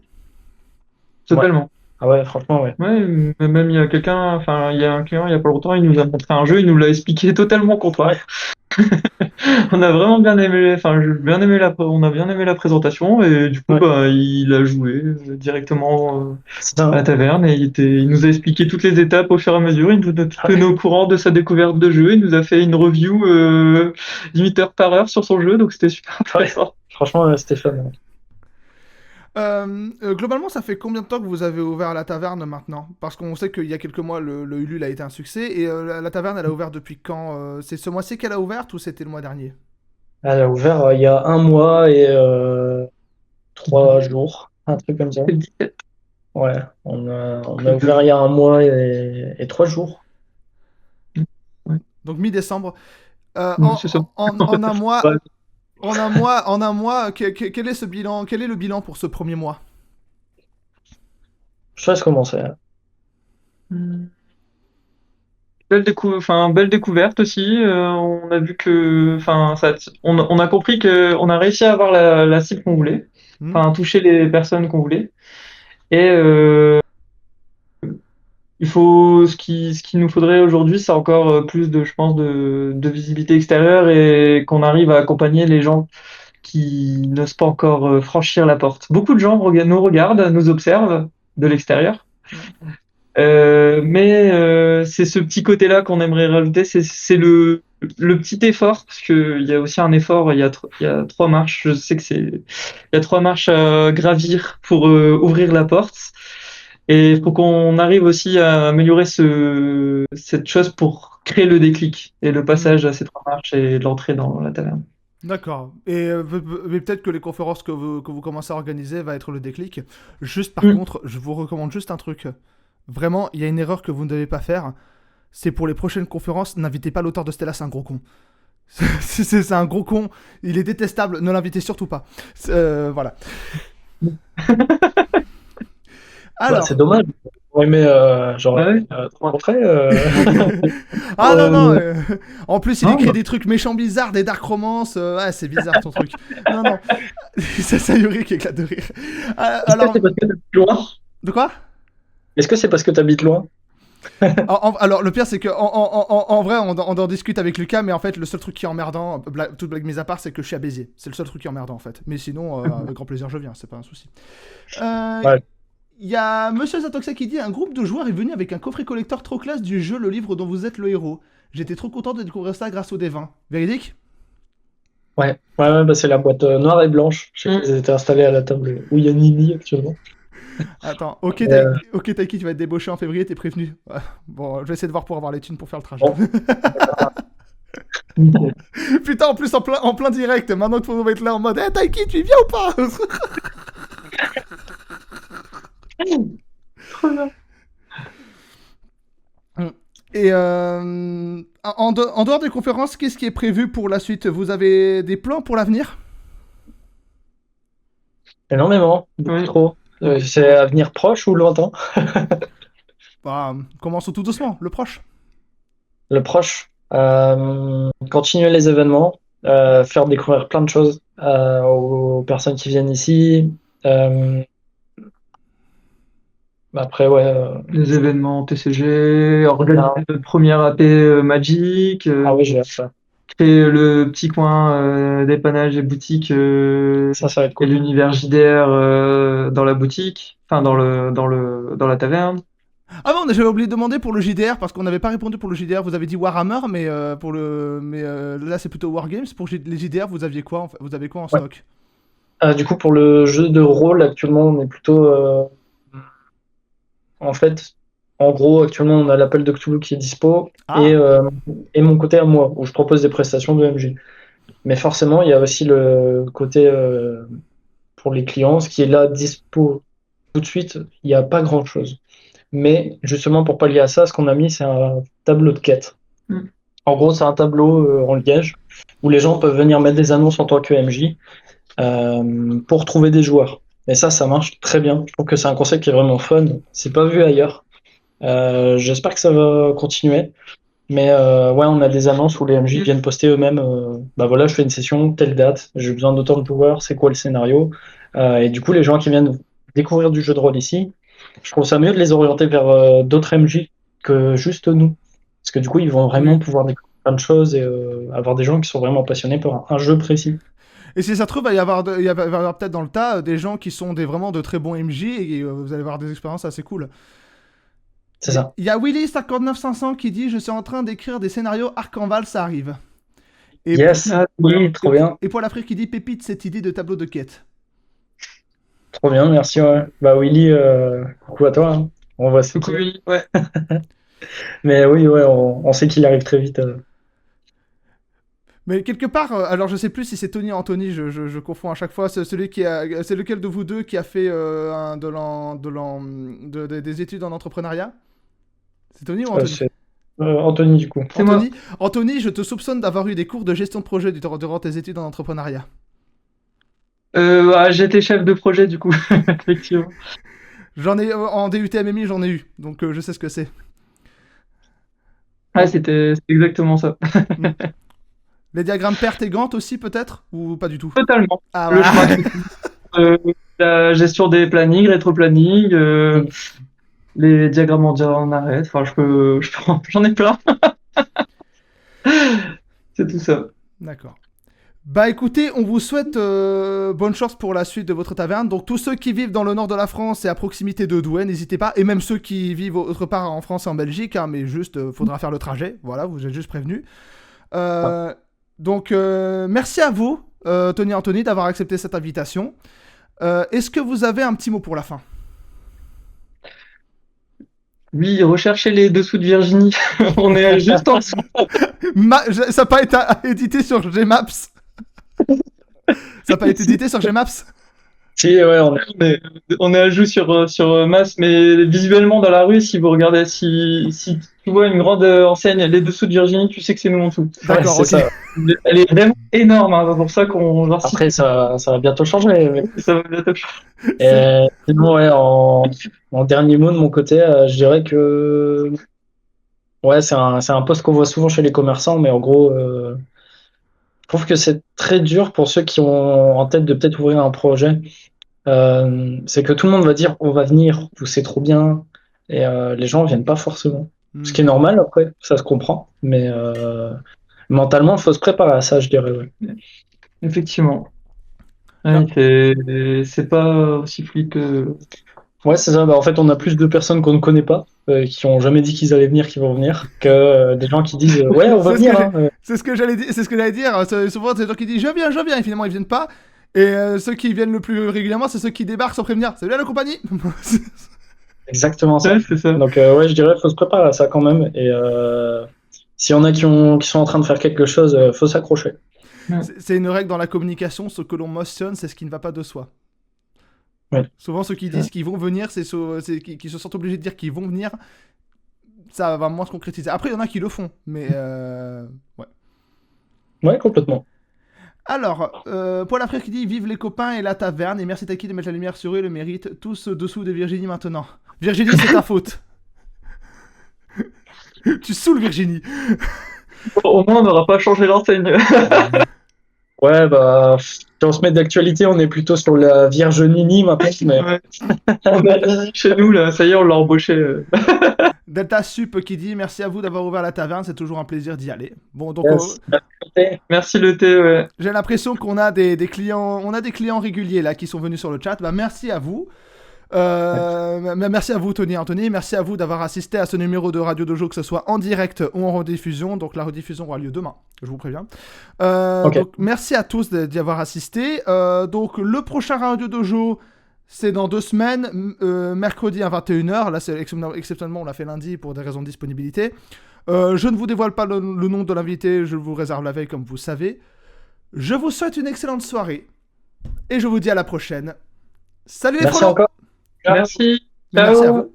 Speaker 3: Totalement.
Speaker 2: Ah ouais, franchement, ouais.
Speaker 3: Ouais, même il y a quelqu'un, enfin, il y a un client il y a pas longtemps, il nous a montré un jeu, il nous l'a expliqué totalement contraire. On a vraiment bien aimé, enfin, on a bien aimé la présentation et du coup,
Speaker 2: Ouais.
Speaker 3: bah, il a joué directement
Speaker 2: C'est ça,
Speaker 3: à la
Speaker 2: hein.
Speaker 3: taverne et il nous a expliqué toutes les étapes au fur et à mesure. Il nous a tenu au courant de sa découverte de jeu. Il nous a fait une review limite heure par heure sur son jeu, donc c'était super
Speaker 2: Ouais.
Speaker 3: intéressant.
Speaker 2: Franchement, Stéphane.
Speaker 1: Globalement, ça fait combien de temps que vous avez ouvert la taverne maintenant? Parce qu'on sait qu'il y a quelques mois, le Ulule a été un succès. Et la taverne, elle a ouvert depuis quand? C'est ce mois-ci qu'elle a ouvert ou c'était le mois dernier?
Speaker 2: Elle a ouvert il y a un mois et 3 jours, un truc comme ça. Ouais, on a ouvert il y a un mois et 3 jours.
Speaker 1: Donc mi-décembre.
Speaker 3: Ouais, c'est ça.
Speaker 1: En un mois,
Speaker 2: Ouais,
Speaker 1: en un mois, quel est ce bilan? Quel est le bilan pour ce premier mois?
Speaker 2: je te laisse commencer, hein.
Speaker 3: Belle découverte aussi. On a vu que, enfin, on a compris que on a réussi à avoir la cible qu'on voulait,
Speaker 1: Hmm.
Speaker 3: enfin, toucher les personnes qu'on voulait. Et ce qui nous faudrait aujourd'hui, c'est encore plus je pense, de visibilité extérieure et qu'on arrive à accompagner les gens qui n'osent pas encore franchir la porte. Beaucoup de gens nous regardent, nous observent de l'extérieur. Mais c'est ce petit côté-là qu'on aimerait rajouter, c'est le petit effort, parce qu'il y a aussi un effort, il y a 3 marches, je sais que il y a 3 marches à gravir pour ouvrir la porte, et il faut qu'on arrive aussi à améliorer cette chose pour créer le déclic, et le passage à ces 3 marches et l'entrée dans la taverne.
Speaker 1: D'accord. Et mais peut-être que les conférences que vous commencez à organiser va être le déclic. Juste par
Speaker 3: Mm.
Speaker 1: contre, je vous recommande juste un truc. Vraiment, il y a une erreur que vous ne devez pas faire. C'est pour les prochaines conférences, n'invitez pas l'auteur de Stella, c'est un gros con. C'est un gros con, il est détestable, ne l'invitez surtout pas. Voilà.
Speaker 2: Bah,
Speaker 1: Alors.
Speaker 2: c'est dommage. J'aurais aimé,
Speaker 3: Ah ouais.
Speaker 2: rencontrer.
Speaker 1: Ah non, non.
Speaker 2: Euh,
Speaker 1: En plus, il
Speaker 3: Non,
Speaker 1: écrit
Speaker 3: bah,
Speaker 1: des trucs méchants bizarres, des dark romances. Ouais, c'est bizarre ton truc. Non, non. C'est Sayuri qui éclate de rire.
Speaker 2: Est-ce que
Speaker 1: Alors,
Speaker 2: c'est parce que t'habites loin?
Speaker 1: de quoi?
Speaker 2: Est-ce que c'est parce que t'habites loin?
Speaker 1: Alors, le pire, c'est que en vrai, on en discute avec Lucas, mais en fait, le seul truc qui est emmerdant, toute blague mise à part, c'est que je suis à Béziers. C'est le seul truc qui est emmerdant, en fait. Mais sinon, avec grand plaisir, je viens, c'est pas un souci.
Speaker 2: Ouais.
Speaker 1: Il y a Monsieur Zatoxa qui dit: un groupe de joueurs est venu avec un coffret collector trop classe du jeu, le livre dont vous êtes le héros. J'étais trop content de découvrir ça grâce au D20. Véridique?
Speaker 2: Ouais, bah, c'est la boîte noire et blanche. Je sais
Speaker 3: Mm.
Speaker 2: qu'ils étaient installés à la table où il y a Nini actuellement.
Speaker 1: Attends,
Speaker 2: Euh,
Speaker 1: ok, Taiki, tu vas être débauché en février, t'es prévenu. Ouais. Bon, je vais essayer de voir pour avoir les thunes pour faire le trajet.
Speaker 2: bon,
Speaker 1: Putain, en plus, en plein direct, maintenant que on va être là en mode, eh, Taiki, tu y viens ou pas?
Speaker 3: Trop bien.
Speaker 1: Et en dehors des conférences, qu'est-ce qui est prévu pour la suite? Vous avez des plans pour l'avenir?
Speaker 2: énormément, beaucoup
Speaker 3: Oui.
Speaker 2: trop. C'est à venir proche ou lointain?
Speaker 1: Bah, commençons tout doucement, le proche.
Speaker 2: Le proche, continuer les événements, faire découvrir plein de choses aux personnes qui viennent ici. Euh, Après, ouais.
Speaker 3: Les événements TCG, organiser notre première AP Magic,
Speaker 2: Ah oui, j'ai hâte, ça.
Speaker 3: créer le petit coin dépannage et boutique
Speaker 2: Ça va être
Speaker 3: et
Speaker 2: cool.
Speaker 3: l'univers JDR dans la boutique, enfin dans la taverne.
Speaker 1: Ah bon, j'avais oublié de demander pour le JDR parce qu'on n'avait pas répondu pour le JDR. Vous avez dit Warhammer, mais là c'est plutôt Wargames. Pour les JDR, vous aviez quoi vous avez quoi en
Speaker 2: Ouais.
Speaker 1: stock?
Speaker 2: Du coup, pour le jeu de rôle, actuellement, on est plutôt. En fait, en gros, actuellement, on a l'appel de Cthulhu qui est dispo
Speaker 1: Ah,
Speaker 2: et mon côté à moi, où je propose des prestations de MJ. Mais forcément, il y a aussi le côté pour les clients, ce qui est là dispo tout de suite, il n'y a pas grand-chose. Mais justement, pour pallier à ça, ce qu'on a mis, c'est un tableau de quête.
Speaker 3: Mm.
Speaker 2: En gros, c'est un tableau en liège où les gens peuvent venir mettre des annonces en tant que MJ pour trouver des joueurs. Et ça marche très bien. Je trouve que c'est un concept qui est vraiment fun. C'est pas vu ailleurs. J'espère que ça va continuer. Mais ouais, on a des annonces où les MJ viennent poster eux-mêmes. Bah voilà, je fais une session, telle date, j'ai besoin d'autant de joueurs, c'est quoi le scénario? Et du coup, les gens qui viennent découvrir du jeu de rôle ici, je trouve ça mieux de les orienter vers d'autres MJ que juste nous. Parce que du coup, ils vont vraiment
Speaker 1: oui.
Speaker 2: pouvoir découvrir plein de choses et avoir des gens qui sont vraiment passionnés par un jeu précis.
Speaker 1: Et si ça se trouve, il va y avoir, il va y avoir peut-être dans le tas des gens qui sont vraiment de très bons MJ et vous allez avoir des expériences assez cool.
Speaker 2: C'est ça.
Speaker 1: Il y a Willy59500 qui dit: Je suis en train d'écrire des scénarios Arcanval, ça arrive. Et,
Speaker 2: Yes,
Speaker 3: Ah,
Speaker 2: oui, trop bien.
Speaker 1: et Paul Afrique qui dit: Pépite cette idée de tableau de quête.
Speaker 2: Trop bien, merci. Ouais. Bah Willy, coucou à toi, hein. On voit c'est
Speaker 3: coucou
Speaker 2: qui.
Speaker 3: Willy. Ouais.
Speaker 2: Mais oui, ouais, on sait qu'il arrive très vite.
Speaker 1: Mais quelque part, alors je sais plus si c'est Tony ou Anthony, je confonds à chaque fois. C'est celui qui a, c'est lequel de vous deux qui a fait des études en entrepreneuriat? C'est Tony ou Anthony?
Speaker 2: C'est Anthony, du coup.
Speaker 3: C'est moi.
Speaker 1: Anthony, je te soupçonne d'avoir eu des cours de gestion de projet durant tes études en entrepreneuriat.
Speaker 3: J'étais chef de projet du coup, effectivement.
Speaker 1: J'en ai en DUT MMI, j'en ai eu, donc je sais ce que c'est.
Speaker 3: Ouais,
Speaker 1: Donc,
Speaker 3: c'était exactement ça.
Speaker 1: hmm. Les diagrammes perte et Gantt aussi peut-être ou pas du tout?
Speaker 3: Totalement.
Speaker 1: Ah
Speaker 3: Le
Speaker 1: voilà.
Speaker 3: chemin, euh, la gestion des plannings, rétro-planning,
Speaker 2: Mm.
Speaker 3: les diagrammes en arrêt. Enfin, j'en ai plein. C'est tout ça.
Speaker 1: D'accord. Bah écoutez, on vous souhaite bonne chance pour la suite de votre taverne. Donc tous ceux qui vivent dans le nord de la France et à proximité de Douai, n'hésitez pas. Et même ceux qui vivent autre part en France et en Belgique, hein, mais juste, faudra faire le trajet. Voilà, vous êtes juste prévenus. Euh, donc merci à vous, Tony et Anthony, d'avoir accepté cette invitation. Est-ce que vous avez un petit mot pour la fin?
Speaker 3: Oui, recherchez les dessous de Virginie. On est juste en dessous.
Speaker 1: Ça n'a pas été édité sur Gmaps. Ça n'a pas été édité sur Gmaps.
Speaker 2: Si, ouais, on est.
Speaker 3: On est, on est à jour sur Mass, mais visuellement dans la rue, si vous regardez, si tu vois une grande enseigne, les dessous de Virginie, tu sais que c'est nous en dessous.
Speaker 2: Ouais,
Speaker 1: D'accord,
Speaker 2: c'est
Speaker 1: ok.
Speaker 2: ça.
Speaker 3: Elle est vraiment énorme, hein, c'est pour ça qu'on leur cite.
Speaker 2: Après, ça va bientôt changer. Mais...
Speaker 3: Ça va bientôt changer.
Speaker 1: C'est-
Speaker 2: Sinon, ouais, en dernier mot de mon côté, je dirais que ouais, c'est un poste qu'on voit souvent chez les commerçants, mais en gros, je trouve que c'est très dur pour ceux qui ont en tête de peut-être ouvrir un projet. C'est que tout le monde va dire on va venir, ou c'est trop bien, et les gens viennent pas forcément. Ce
Speaker 1: Hmm.
Speaker 2: qui est normal après, ça se comprend, mais mentalement, il faut se préparer à ça, je dirais. Ouais,
Speaker 3: Effectivement.
Speaker 1: Non.
Speaker 3: Ouais, c'est pas aussi fluide que.
Speaker 2: ouais c'est ça. Bah, en fait, on a plus de personnes qu'on ne connaît pas. qui ont jamais dit qu'ils allaient venir, qui vont venir, que des gens qui disent ouais, on va
Speaker 1: C'est ce
Speaker 2: venir.
Speaker 1: que
Speaker 2: Hein.
Speaker 1: C'est ce que j'allais dire. C'est ce que j'allais dire. Souvent, c'est des gens qui disent je viens, et finalement ils viennent pas. Et ceux qui viennent le plus régulièrement, c'est ceux qui débarquent sans prévenir. Salut à la compagnie.
Speaker 2: Exactement ça.
Speaker 3: Ouais, c'est ça.
Speaker 2: Donc ouais, je dirais faut se préparer à ça quand même. Et s'il y en a qui sont en train de faire quelque chose, faut s'accrocher.
Speaker 1: C'est une règle dans la communication. Ce que l'on mentionne, c'est ce qui ne va pas de soi.
Speaker 2: Ouais.
Speaker 1: Souvent, ceux qui disent qu'ils vont venir, c'est qui se sentent obligés de dire qu'ils vont venir. Ça va moins se concrétiser. Après, il y en a qui le font, mais ouais.
Speaker 2: Ouais, complètement.
Speaker 1: Alors, Paul Après qui dit vive les copains et la taverne, et merci Taki de mettre la lumière sur eux, le mérite, tous dessous de Virginie maintenant. Virginie, c'est ta faute. Tu saoules Virginie.
Speaker 3: Au moins, on n'aura pas changé l'enseigne.
Speaker 2: Ouais, bah, si on se met d'actualité, on est plutôt sur la Virginini maintenant. Mais...
Speaker 3: Ouais. On a chez nous, là, ça y est, on l'a embauché.
Speaker 1: Delta Sup qui dit merci à vous d'avoir ouvert la taverne, c'est toujours un plaisir d'y aller. Bon, donc
Speaker 2: Yes.
Speaker 3: Merci le thé, ouais.
Speaker 1: j'ai l'impression qu'on a des clients, on a des clients réguliers là qui sont venus sur le chat. Bah merci à vous. Merci à vous Tony et Anthony, merci à vous d'avoir assisté à ce numéro de Radio Dojo, que ce soit en direct ou en rediffusion. Donc la rediffusion aura lieu demain, je vous préviens.
Speaker 2: Ok.
Speaker 1: Donc merci à tous d'y avoir assisté. Donc le prochain Radio Dojo, c'est dans 2 semaines, mercredi à 21h. Là, c'est exceptionnellement, on l'a fait lundi pour des raisons de disponibilité. Je ne vous dévoile pas le nom de l'invité, je vous réserve la veille comme vous savez. Je vous souhaite une excellente soirée et je vous dis à la prochaine. Salut les
Speaker 2: Merci
Speaker 1: frelons.
Speaker 2: encore.
Speaker 3: Merci.
Speaker 1: Merci à
Speaker 3: Ciao.
Speaker 1: vous.